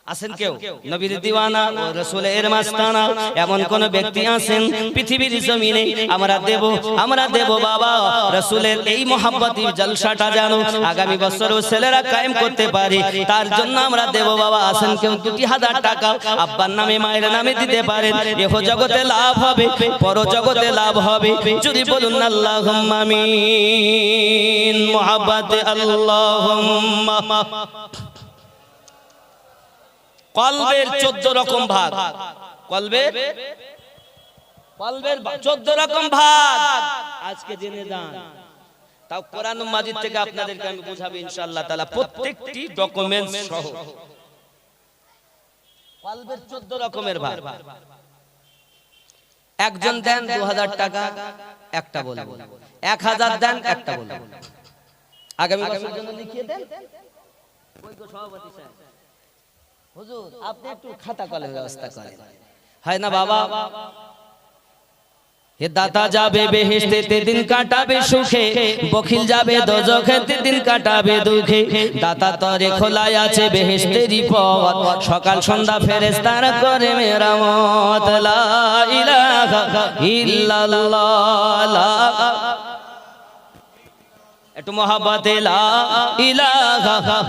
আছেন কেউ নবীর দিওয়ানা ও রাসূলের মাস্তানা এমন কোন ব্যক্তি আছেন পৃথিবীর জমিনে? আমরা দেব বাবা রাসূলের এই মহব্বতের জলসাটা জানো আগামী বছরও ছেলেরা কায়েম করতে পারে, তার জন্য আমরা দেব বাবা। আছেন কেউ 2000 টাকা আব্বার নামে মায়ের নামে দিতে পারেন? ইহ জগতে লাভ হবে, পর জগতে লাভ হবে। যদি বলুন আল্লাহুম্মা আমিন, মহব্বতে আল্লাহুম্মা। কলবের 14 রকম ভাগ, কলবের 14 রকম ভাগ আজকে জেনে যান। তাও কোরআন মাজিদ থেকে আপনাদেরকে আমি বুঝাবো ইনশাআল্লাহ তাআলা, প্রত্যেকটি ডকুমেন্টস সহ। কলবের 14 রকমের ভাগ। একজন দেন 2000 টাকা, একটা বলবো। 1000 দেন, একটা বলবো। আগামী বছরের জন্য লিখিয়ে দেন। ওই তো সভাপতি সাহেব, হুজুর আপনি একটু খাতা কলমের ব্যবস্থা করেন, হয় না বাবা? হে দাতা যাবে বেহেশতে দিন কাটাবে সুখে, বখিল যাবে দোজখে দিন কাটাবে দুঃখে। দাতা তরে খোলাই আছে বেহেশতেরই পথ, সকাল সন্ধ্যা ফেরেশতারা করে মেরামত। লা ইলাহা ইল্লাল্লাহ, একটু মহব্বতে লা ইলাহা।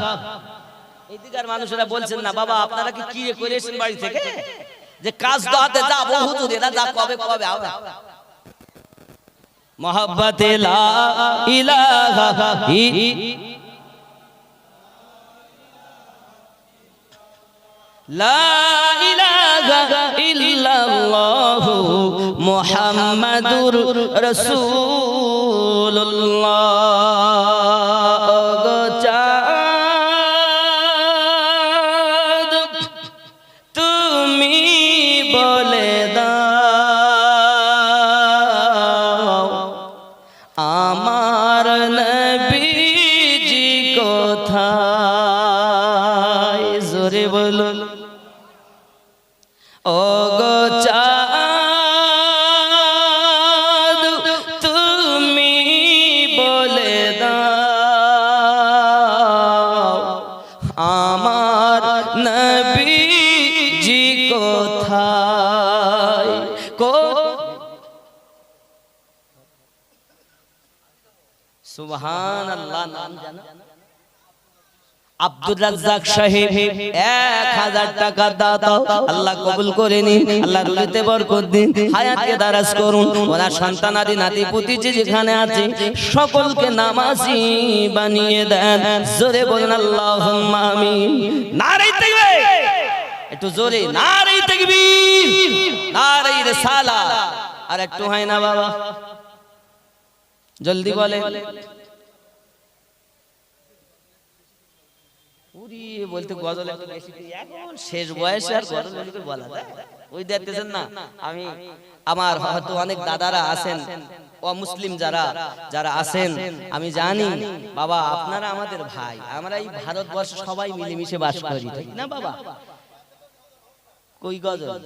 এদিকার মানুষেরা বলছেন না বাবা আপনারা কি করেছেন বাড়ি থেকে, যে কাজ দাওয়াতে যাবো হুজুর, এরা যা কবে কবে হবে। মহব্বতে লা ইলাহা লা ইলাহা ইল্লাল্লাহু মুহাম্মাদুর রাসূলুল্লাহ। আমার নবীজি কোথায়, জোরে বলুন। ও গো চাঁদ তুমি বলে আমার নবীজি কোথায় সুবহানাল্লাহ। নাম জানো? আব্দুর রাজ্জাক সাহেব 1000 টাকা দাতা, আল্লাহ কবুল করে নিন, আল্লাহ রুজিতে বরকত দিন, হায়াতকে দারাজ করুন। ওনার সন্তানাদি নাতি পুতি যেখানে আছে সকলকে নামাজি বানিয়ে দেন। জোরে বলুন আল্লাহুম্মা আমিন। নারে তাকবীর, একটু জোরে নারে তাকবীর, নারে রিসালাত। আর একটু হয় না বাবা, জলদি বলে। বলতে গজল একটু বেশি, এখন শেষ বয়সে আর গজল বলা যায়? ওই দেখতেছেন না, আমি আমার হয়তো অনেক দাদারা আছেন অমুসলিম যারা আছেন, আমি জানি বাবা আপনারা আমাদের ভাই, আমরা এই ভারতবর্ষে সবাই মিলেমিশে বাস করি, ঠিক না বাবা? কই গজল?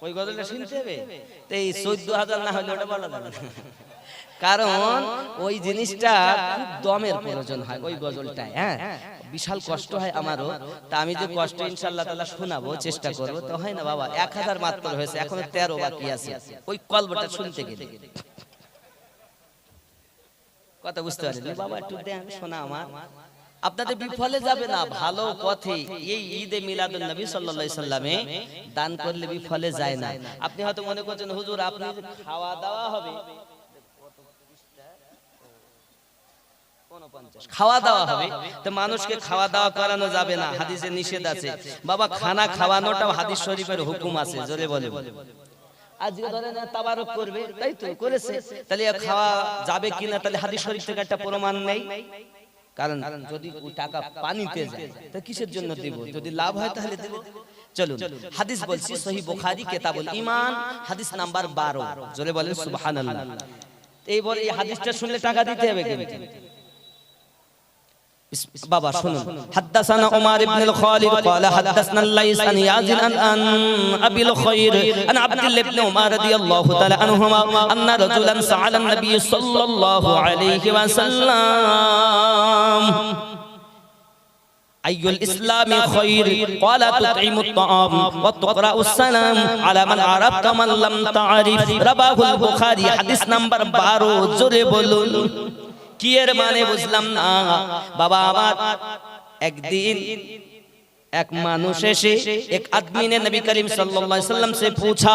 ওই গজলটা শুনতে হবে তো, এই 14,000 না হলে ওটা বলা যাবে না, কারণ ওই জিনিসটা খুব দমের প্রয়োজন হয় ওই গজলটায়। হ্যাঁ, বিশাল কষ্ট হয় আমারও, তা আমি যে কষ্ট ইনশাআল্লাহ তাআলা শোনাবো, চেষ্টা করব। তো হয় না বাবা, 1000 মাত্র হয়েছে, এখনো 13 বাকি আছে ওই কলবটা শুনতে গেলে। কথা বুঝতে পারলেন বাবা? একটু দেন শোনা আমার, আপনাদের বিফলে যাবে না, ভালো পথে। এই ঈদে মিলাদুন নবী সাল্লাল্লাহু আলাইহি সাল্লামে দান করলে বিফলে যায় না। আপনি হয়তো মনে করছেন হুজুর আপনি খাওয়া দাওয়া হবে, খাওয়া দাওয়া হবে, তো মানুষকে খাওয়া দাওয়া করানো যাবে না, হাদিসে নিষেধ আছে বাবা। খানা খাওয়ানোটাও হাদিস শরীফের হুকুম আছে। জোরে বলে। আজকে ধরেন তাবারক করবে, তাই তো করেছে, তাহলে খাওয়া যাবে কিনা? তাহলে হাদিস শরীফ থেকে একটা প্রমাণ নেই, কারণ যদি ওই টাকা পানিতে যায় তো কিসের জন্য দেব? যদি লাভ হয় তাহলে দেব। চলুন হাদিস বলছি, সহিহ বুখারী কিতাবুল ঈমান হাদিস নাম্বার 12। জোরে বলেন সুবহানাল্লাহ। এইবার এই হাদিসটা শুনলে টাকা দিতে হবে কিন্তু বাবা। শুনুন, হাদাসানা উমার ইবনে খালিদ قال حدثنا الليث عن يزيد عن ابي الخير عن عبد الله بن عمر رضي الله تعالى عنهما ان رجلا سأل النبي صلى الله عليه وسلم أي الإسلام خير قال تطعم الطعام وتقرأ السلام على من عرفت من لم تعرف رواه البخاري حديث نمبر 12 জোরে বলুন। কি এর মানে বুঝলাম না বাবা। আমার একদিন এক মানুষ এসে এক আদমি ने नबी करीम सल्लल्लाहु अलैहि वसल्लम से पूछा,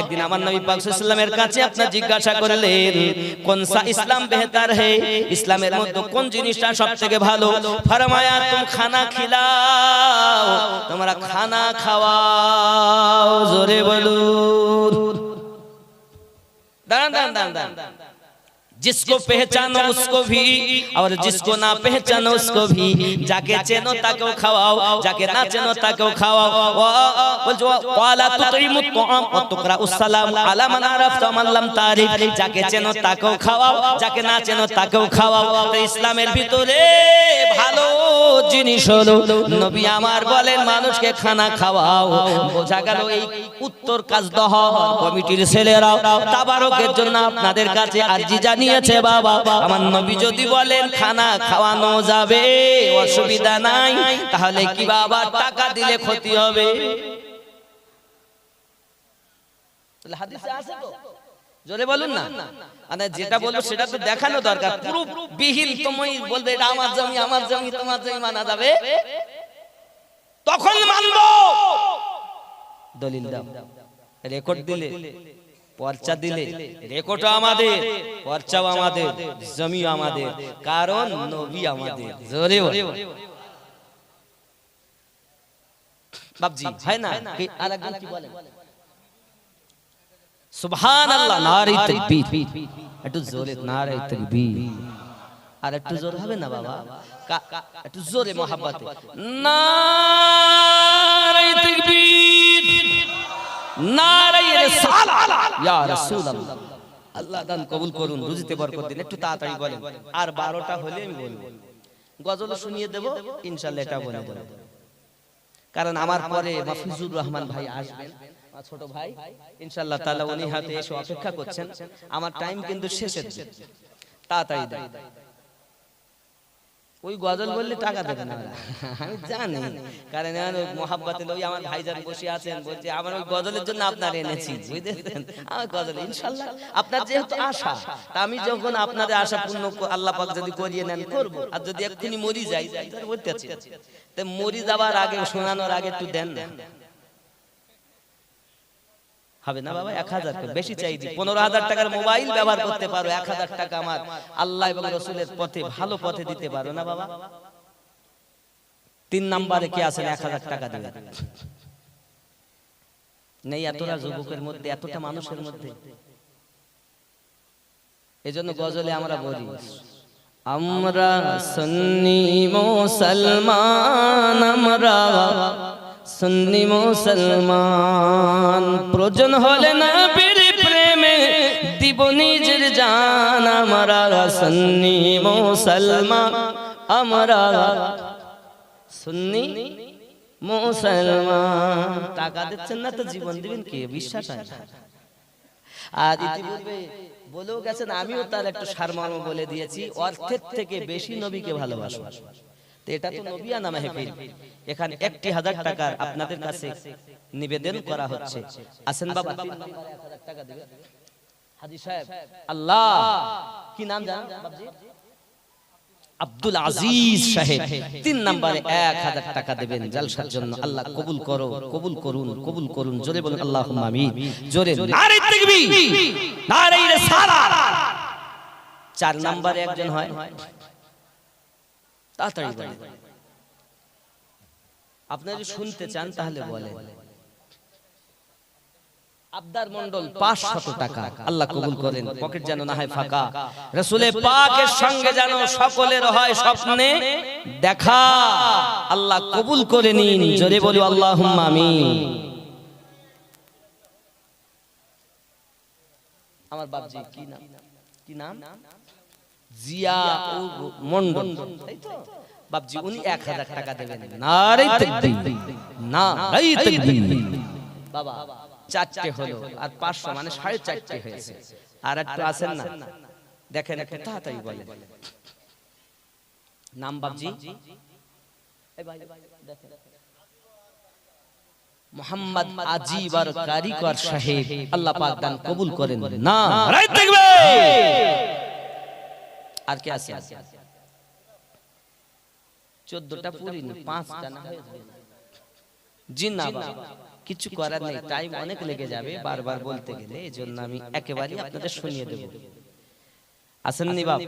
একদিন আমার নবী পাক সাল্লাল্লাহু আলাইহি ওয়াসাল্লামের কাছে আপনি জিজ্ঞাসা করলেন কোন সা ইসলাম বেহতর है, ইসলামের মধ্যে কোন জিনিসটা সবথেকে ভালো? ফরমায়া তুম খানা খিলাও, তোমরা খানা খাওয়াও। জোরে বলুন। দাঁড়ান দাঁড়ান দাঁড়ান দাঁড়ান। जिसको पहचानो उसको भी और जिसको ना पहचानो उसको भी, जाके चेनो ताको खाओ, जाके ना चेनो ताको खाओ। बोलजो वाला तुतिमुत तुआम व तुकराउस सलाम अला मन अरफता मन लम तारिफ, जाके चेनो ताको खाओ, जाके ना चेनो ताको खाओ। तो ইসলামের ভিতরে ভালো জিনিস হলো নবী আমার বলেন মানুষকে খানা খাওয়াও। বোঝা গেল এই উত্তর কাজদহ কমিটির ছেলেরা তাবারকের জন্য আপনাদের কাছে আরজি জানিয়েছে বাবা। আমার নবী যদি বলেন খানা খাওয়ানো যাবে অসুবিধা নাই, তাহলে কি বাবা টাকা দিলে ক্ষতি হবে? তাহলে হাদিসে আছে তো, জোরে বলুন না। মানে যেটা বলবো সেটা তো দেখানো দরকার। পুরো বিহীন তুমি বলবে এটা আমার জমি, আমার জমি, তোমার জমি মানা যাবে, তখন মানবো। দলিল দাও, রেকর্ড দিলে, পর্চা দিলে, রেকর্ড আমাদের, পর্চাও আমাদের, জমি আমাদের, কারণ নবী আমাদের। জোরে বলে বাপজি, হয় না? আরেকজন কি বলেন? সুবহানাল্লাহ, নারে তাকবীর। একটু জোরে নারে তাকবীর। আর একটু জোরে হবে না বাবা? একটু জোরে মহব্বতে নারে তাকবীর, নারে রিসালাত ইয়া রাসূলুল্লাহ। আল্লাহ দান কবুল করুন, রুজিতে বরকত দিন। একটু তাড়াতাড়ি বলেন, আর 12টা হলে আমি বলবো। গজল শুনিয়ে দেব ইনশাআল্লাহ, এটা বলে দেব। কারণ আমার পরে মাহফুজুর রহমান ভাই আসবেন, ছোট ভাই, ইনশাআল্লাহ তাআলা উনি হাতে এসে অপেক্ষা করছেন। আমার টাইম কিন্তু শেষের দিকে, তাড়াতাড়ি দেন। ওই গজল বললে টাকা দেবে না আমি জানি, কারণ মোহাব্বতে ওই আমার ভাইজান বসে আছেন, বলছে আমার ওই গজলের জন্য আপনার এনেছি, বুঝতেছেন? আমার গজল ইনশাআল্লাহ আপনার যেহেতু আশা, তা আমি যখন আপনাদের আশা পূর্ণ আল্লাহ পাক যদি করিয়ে নেন করব, আর যদি এক্ষুনি মরি যাই বলতে আছি, তো মরি যাবার আগে শোনানোর আগে একটু দেন না, হবে না বাবা? 1000 টাকা বেশি চাইছি, 15000 টাকার মোবাইল ব্যবহার করতে পারো, 1000 টাকা আমার আল্লাহ এবং রাসূলের পথে ভালো পথে দিতে পারো না বাবা? 3 নম্বরে কে আছেন 1000 টাকা দিবেন? নেই এতটা যুবকের মধ্যে, এতটা মানুষের মধ্যে। এজন্য গজলে আমরা বলি, আমরা সুন্নি মুসলমান, আমরা সুন্নি মুসলমান, প্রয়োজন হলে নবীর প্রেমে দিব নিজের জান, আমরা সুন্নি মুসলমান, আমরা সুন্নি মুসলমান। টাকা দিচ্ছেন না তো জীবন দিবেন কে? বিশ্বাস হয় না। আর ইতিপূর্বে বলেও গেছেন, আমিও তার একটা সারমর্ম বলে দিয়েছি, অর্থের থেকে বেশি নবীকে ভালোবাসো। এটা তো নবিয়ানা মাহফিল, এখানে 1000 টাকার আপনাদের কাছে নিবেদন করা হচ্ছে। আসেন বাবা, 3 নম্বরে 1000 টাকা দিবেন হাজী সাহেব। আল্লাহ কি নাম জানেন বাবজি? আব্দুল আজিজ সাহেব 3 নম্বরে 1000 টাকা দেবেন জলসার জন্য। আল্লাহ কবুল করো, কবুল করুন, কবুল করুন। জোরে বলুন আল্লাহুম্মা আমিন। জোরে নারে তাকবীর, নারে রিসালাত। 4 নম্বরে একজন হয়, তাড়াতাড়ি বলেন। আপনারা যদি শুনতে চান তাহলে বলেন। আবদার মণ্ডল 500 টাকা। আল্লাহ কবুল করেন, পকেট যেন না হয় ফাঁকা, রাসূলের পাকের সঙ্গে যেন সকলের হয় স্বপ্নে দেখা। আল্লাহ কবুল করে নিন। জোরে বলি আল্লাহুম্মা আমিন। আমার বাপজি কি নাম? কি নাম? জিয়া মণ্ডল, তাই তো বাপজি? উনি 1000 টাকা দেবেন। নারে তাকবীর, নারে তাকবীর। বাবা 4টে হলো, আর 500 মানে 4.5 হয়েছে। আর একটু আছেন না, দেখেন একটু তাড়াতাড়ি বলেন নাম বাপজি। এই ভাই দেখেন, মোহাম্মদ আজিবার কারিকর সাহেব। আল্লাহ পাক দান কবুল করেন। নারে তাকবীর। আর কে আছে? 14টা পুরিনি, 5টা না হয়ে যাবে। জি না বাবা, কিছু করার নেই, টাইম অনেক লেগে যাবে বারবার বলতে গেলে, এজন্য আমি একেবারে আপনাদের শুনিয়ে দেব। আসেননি বাপ?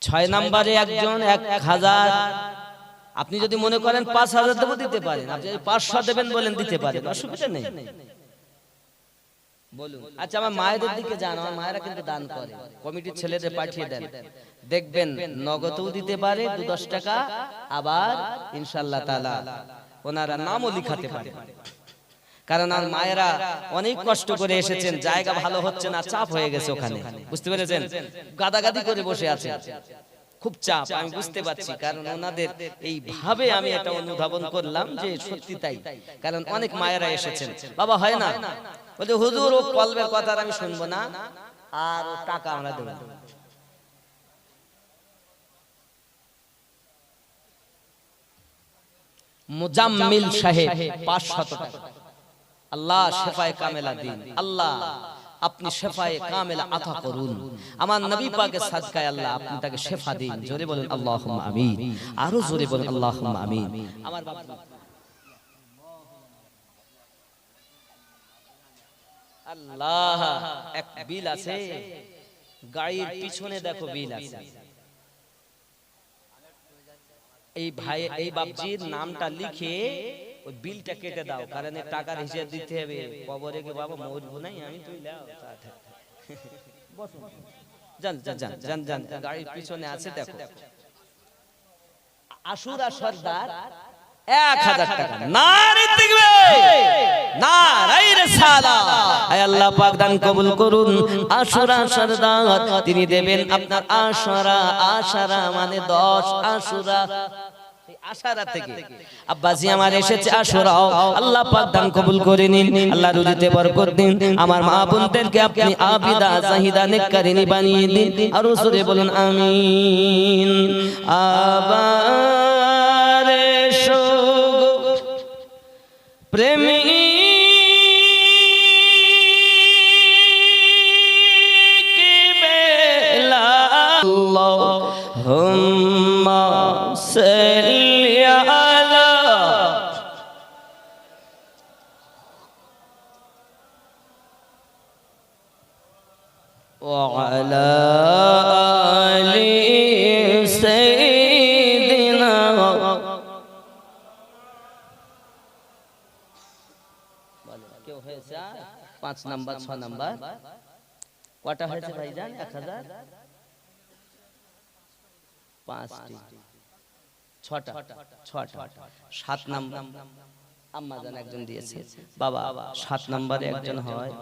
6 নম্বরে একজন 1000। আপনি যদি মনে করেন 5000 দেব দিতে পারেন, আপনি 500 দেবেন বলেন দিতে পারেন, অসুবিধা নেই। বলুন। আচ্ছা আমার মায়েদের দিকে যান, আমার মায়েরা কিন্তু দান করে, কমিটির ছেলেদের পাঠিয়ে দেন, দেখবেন নগদও দিতে পারে 2-10 টাকা, আবার ইনশাআল্লাহ তাআলা ওনারা নামও লিখাতে পারে। কারণ আর মায়েরা অনেক কষ্ট করে এসেছেন, জায়গা ভালো হচ্ছে না, চাপ হয়ে গেছে ওখানে, বুঝতে পেরেছেন? গাদাগাদি করে বসে আছে, খুব চাপ, আমি বুঝতে পারছি। কারণ ওনাদের এই ভাবে আমি এটা অনুধাবন করলাম যে সত্যি তাই, কারণ অনেক মায়েরা এসেছেন। বাবা হয় না, বলে হুজুর ও কলবের কথা আমি শুনবো না, আর টাকা আমরা দেব। মুজাম্মিল সাহেব 500 টাকা। আল্লাহ শেফায়ে কামেলা দিন, আল্লাহ আপনি শেফায়ে কামেলা আতা করুন, আমার নবী পাকের সাদকায় আল্লাহ আপনি তাকে শেফা দিন। জোরে বলুন আল্লাহুম্মা আমিন। আরো জোরে বলুন আল্লাহুম্মা আমিন। আমার বাবা আল্লাহ, এক বিল আছে গাড়ির পিছনে, দেখো বিল আছে। এই ভাই, এই বাপজির নামটা লিখে ওই বিলটা কেটে দাও, কারণ এই টাকার হিসাব দিতে হবে। কবরে কি বাবা মরবো নাই আমি, তুই লাও জান জান জান জান, গাড়ির পিছনে আছে দেখো। আশুরা সর্দার 1000 টাকা। নারে তাকবীর, নারে রিসালাত। আয় আল্লাহ পাক দান কবুল করুন। আশুরা সর্দার তিনি দেবেন আপনার আশরা, আশরা মানে 10, আশুরা আশারা থেকে আব্বাজি আমার এসেছে আশুরাও, আল্লাহ পাক দান কবুল করে নিন, আল্লাহ রুজিতে বরকত দিন, আমার মা বোনদেরকে আপনি আবিদা জাহিদা নেককারিনী বানিয়ে দিন, আর জোরে বলুন আমিন। আবার এসো প্রেমী Allahumma salli ala wa ala ali sayyidina কেউ হয়েছে 5 নাম্বার 6 নাম্বার কটা হয়েছে ভাইজান 1000 5টি 6টা 7 নাম্বার আম্মা জান একজন দিয়েছে বাবা 7 নম্বরে একজন হয়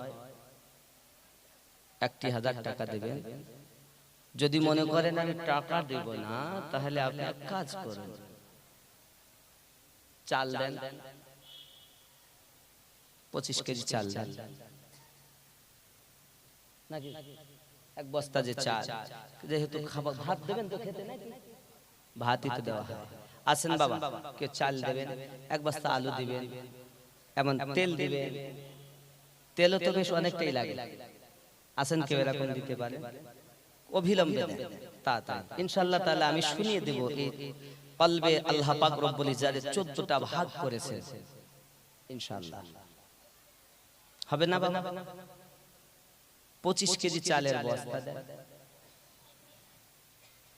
1000 টাকা দেবেন। যদি মনে করেন আমি টাকা দেব না তাহলে আপনি এক কাজ করুন, চাল দেন 25 কেজি চাল দেন নাকি এক বস্তা যে চাল, যেহেতু খাবার ভাত দেবেন তো খেতে নাকি ভাতই তো দেওয়া হয়। আসেন বাবা কেউ চাল দেবেন, এক বস্তা আলু দিবেন, এমন তেল দিবেন, তেলও তো বেশ অনেকটাই লাগে। আসেন কেউ এরকম দিতে পারে, অবিলম্বে দেন তাড়াতাড়ি ইনশাআল্লাহ তাআলা আমি শুনিয়ে দেব। এই কলবে আল্লাহ পাক রব্বুল ইজ্জাতের 14টা ভাগ করেছেন ইনশাআল্লাহ, হবে না বাবা? 25 কেজি চালের বস্তা দেন,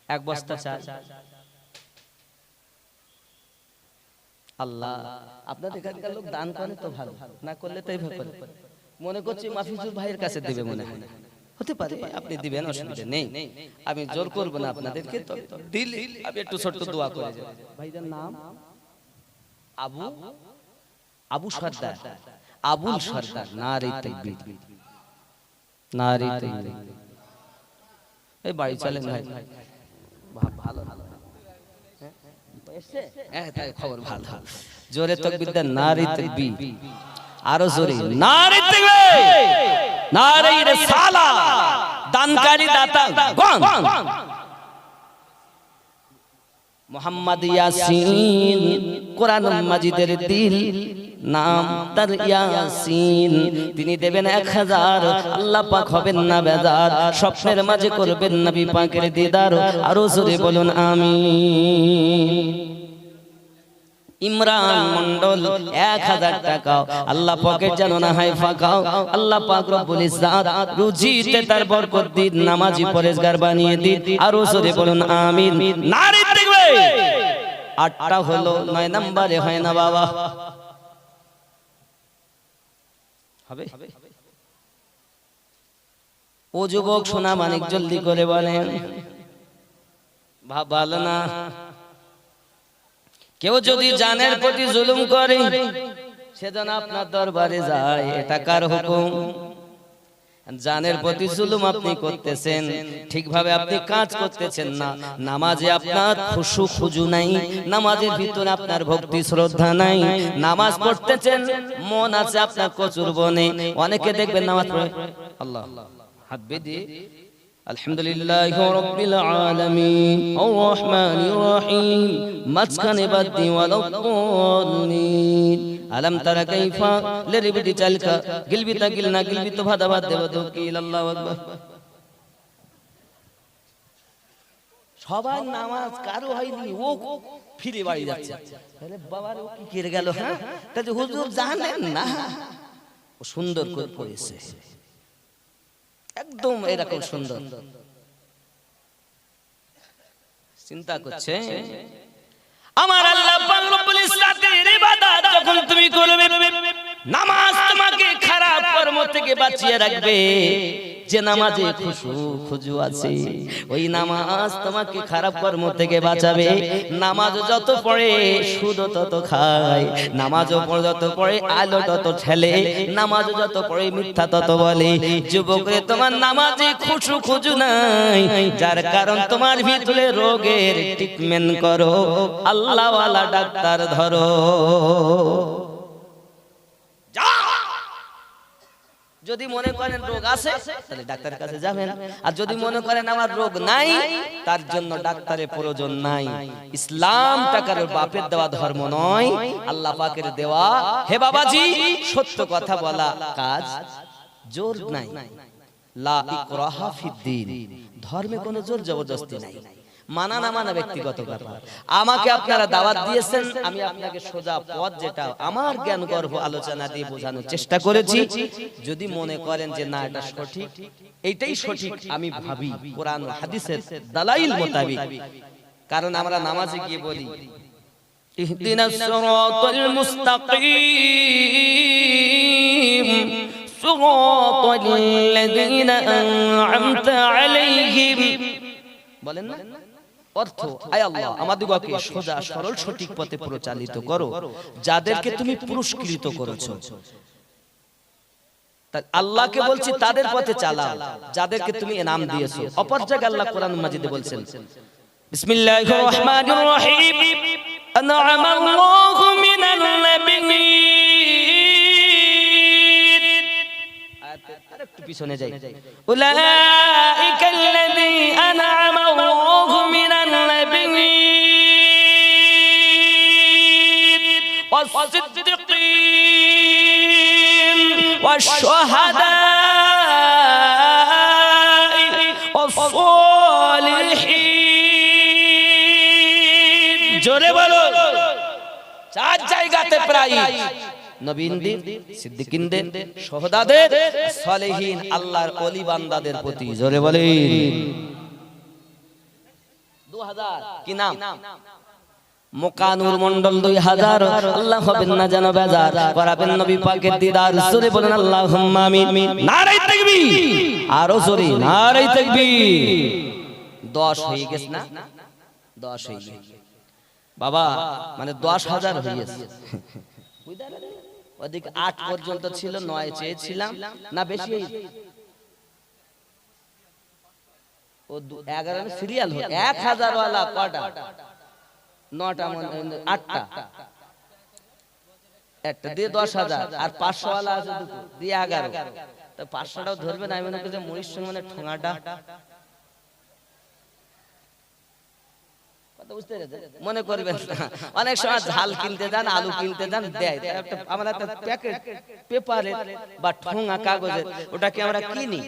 এক বস্তা চাল। আল্লাহ আপনাদের এখানকার লোক দান করে তো ভালো, না করলে তো এইভাবে করে মনে করছি মাফিজুল ভাইয়ের কাছে দেবে মনে হয়, হতে পারে আপনি দিবেন, অসুবিধা নেই, আমি জোর করব না আপনাদেরকে, তো দিলে আমি একটু ছোট্ট দোয়া করে যাব। ভাইজান নাম আবু সরদার, আবুল সরদার, নারে তাকবীর, নারে তাকবীর। এই বাড়ি চলেন ভাই, ভালো এসেছে, হ্যাঁ তাই খবর ভালো, জোরে তাকবীর দেন, নারে তাকবীর, আরো জোরে নারে তাকবীর, নারে রিসালাত, দানকারী দাতা গণ মোহাম্মদ ইয়াসিন, কোরআন মাজিদের দিল নাম তার ইয়াসিন, তিনি দেবেন 1000, আল্লাহ পাক হবেন না বেজার, স্বপ্নের মাঝে করবেন নবী পাকের দিদার, আরো জোরে বলুন আমিন। ইমরান মন্ডল 1000 টাকা, আল্লাহ পাকের যেন না হয় ফাঁকাও, আল্লাহ পাক রব্বুল ইজ্জাত রুজিতে তার বরকত দিন, নামাজি পরেশগার বানিয়ে দিন, আরো জোরে বলুন আমিন। নারে তাকবীর। 8টা হলো, 9 নম্বরে হয় না বাবা, হবে? ও যুবক সোনা মানিক জলদি করে বলেন, ভালো না? কেউ যদি জানের প্রতি জুলুম করে সে যেন আপনার দরবারে যায়, এটা কার হুকুম? জানের প্রতি জুলুম আপনি করতেছেন, ঠিকভাবে আপনি কাজ করতেছেন না, নামাজে আপনার খুশু খুজু নাই, নামাজের ভিতরে আপনার ভক্তি শ্রদ্ধা নাই, নামাজ পড়তেছেন মন আছে আপনার কচুর বনে, অনেকে দেখবেন নামাজ পড়ে আল্লাহ হাত বেঁধে আলহামদুলিল্লাহি রাব্বিল আলামিন আর রহমানির রহিম, মাঝখানে বাদ্দি ওয়ালাদ্দাল্লিন, আলম তারা কাইফা লিরবিদি চালকা গিলবিতা গিলনা গিলবিত ভাদা বাদ দেব তো কি আল্লাহু আকবার। সবার নামাজ কারো হয়নি, ও ফিরে বাড়ি যাচ্ছে, তাহলে বাবার ও কি কেড়ে গেল? হ্যাঁ তাহলে হুজুর জানেন না ও সুন্দর করে পড়েছে, একদম এরকম সুন্দর চিন্তা করছে। আমার আল্লাহ পাক রব্বুল ইজ্জাতের ইবাদত যখন তুমি করবে, নামাজ তোমাকে খারাপ কর্ম থেকে বাঁচিয়ে রাখবে। যে নামাজে খুশু খুজু আছে, ওই নামাজ তোমাকে খারাপ কর্ম থেকে বাঁচাবে। নামাজ যত পড়ে সুদ তত খায়, নামাজ যত পড়ে আলো তত ঠেলে, নামাজ যত পড়ে মিথ্যা তত বলে। যুবকরে তোমার নামাজে খুশু খুজু নাই, যার কারণ তোমার ভিতরে রোগের ট্রিটমেন্ট করো, আল্লাহ ওয়ালা ডাক্তার ধরো। যদি মনে করেন রোগ আছে তাহলে ডাক্তারের কাছে যাবেন, আর যদি মনে করেন আমার রোগ নাই তার জন্য ডাক্তারের প্রয়োজন নাই। ইসলামটা কারোর বাপের দেওয়া ধর্ম নয়, আল্লাহ পাকের দেওয়া। হে বাবাজি, সত্য কথা বলা কাজ, জোর নাই। লা ইকরাহা ফিদ্দিন, ধর্মে কোনো জোর জবরদস্তি নাই। মানা না মানা ব্যক্তিগত ব্যাপার। আমাকে আপনারা দাওয়াত দিয়েছেন, আমি আপনাকে সোজা পথ যেটা আমার জ্ঞান গর্ভ আলোচনা দিয়ে বোঝানোর চেষ্টা করেছি। যদি মনে করেন যে না এটা সঠিক, এইটাই সঠিক আমি ভাবি কোরআন ও হাদিসের দালাইল মোতাবেক, কারণ আমরা নামাজে গিয়ে বলি ইহদিনাস সিরাতাল মুস্তাকিম সিরাতাল লাযিনা আন'আমতা আলাইহিম, বলেন না? অর্থ, আয় আল্লাহ আমাদিগকে সোজা সরল সঠিক পথে পরিচালিত করো, যাদেরকে তুমি পুরস্কৃত করেছো। আল্লাহকে বলছি তাদের পথে চালাও যাদেরকে তুমি ইনাম দিয়েছো। অপর জায়গায় আল্লাহ কোরআন মাজিদে বলছেন বিসমিল্লাহির রহমানির রহিম, আন'আমা আল্লাহু মিনাল নাবিয়্যিন, আরেকটু পিছনে যাই, উলাইকাল্লাযী আন'আমা আল্লাহু মিনাল নাবিয়্যিন ওয়াস-সিদ্দীকিন ওয়াশ-শুহাদা'i ওয়াস-সালিহিন। জোরে বলো। চার জায়গাতে প্রায় নবীনদের, সিদ্দিকিনদের, শুহাদাদের, সালেহীন আল্লাহর ওলি বান্দাদের প্রতি জোরে বলেন 2000 কি নাম? মুকানুর মন্ডল 2000। আল্লাহ হবেন না যেন বেজার, করাবেন নবী পাকের দিদার। জোরে বলেন আল্লাহুম্মা আমিন। নারে তাকবীর, আরো জোরে নারে তাকবীর। 10 হয়ে গেছে না? 10 হয়ে গেছে বাবা, মানে 10,000 হয়ে গেছে। ওদিকে 8 পর্যন্ত ছিল, 9 চেয়েছিলাম না বেশি। ও 11 সিরিয়াল হলো 1000 ওয়ালা কটা? 9টা, 8টা, একটা দিয়ে 10,000, আর 500 ওয়ালা আছে দুটো দিয়ে 11। তো 500টাও ধরবে না, আমি মনে করি যে মুড়ির সঙ্গে মানে ঠোঙাটা বুঝতে মনে করবেন না। অনেক সময় ঝাল কিনতে যান, আলু কিনতে যান, দেয় আমরা একটা প্যাকেট পেপারে বা ঠোঙা কাগজের, ওটাকে আমরা কিনি।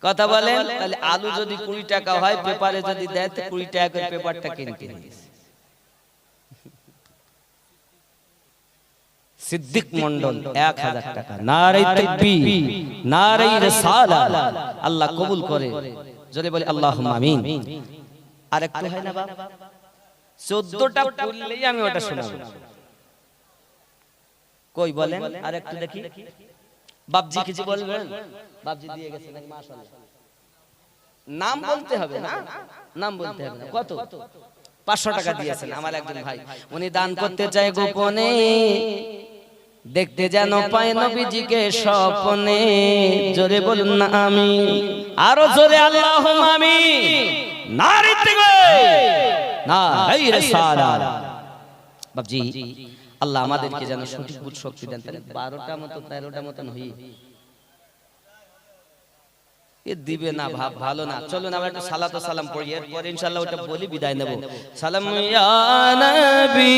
কথা বলেন, তাহলে আলু যদি 20 টাকা হয়, পেপারে যদি দেয় তো 20 টাকা করে পেপারটা কিনতে হয়। সিদ্দিক মন্ডল 1000 টাকা। নারে তাকবীর, নারে রিসালাত। আল্লাহ কবুল করে, জোরে বলে আল্লাহুম্মা আমিন। আরেকটু হয় না বাবা? 14টা পড়লেই আমি ওটা শোনাবো। কই বলেন আরেকটু দেখি। বাপজি কিছু বলবেন? বাপজি দিয়ে গেছে নাকি? মাশাআল্লাহ। নাম বলতে হবে না, নাম বলতে হবে না। কত? 500 টাকা দিয়েছেন আমার একজন ভাই। উনি দান করতে চায় গোপনে, দেখতে যেন পায় নবীজিকে স্বপ্নে। জোরে বলুন না আমিন, আরো জোরে আল্লাহুম্মা আমিন। নারে তাকবীর, নারে রিসালাত। বাপজি আল্লাহ আমাদেরকে যেন সঠিক বুঝ শক্তি দেন। তাহলে 12টা মতো 13টা মতন হই এ দিবে না, ভাব ভালো না। চলুন আমরা একটু সালাত ও সালাম পড়ি, এরপর ইনশাআল্লাহ ওটা বলি বিদায় নেব। সালাম ইয়া নবী।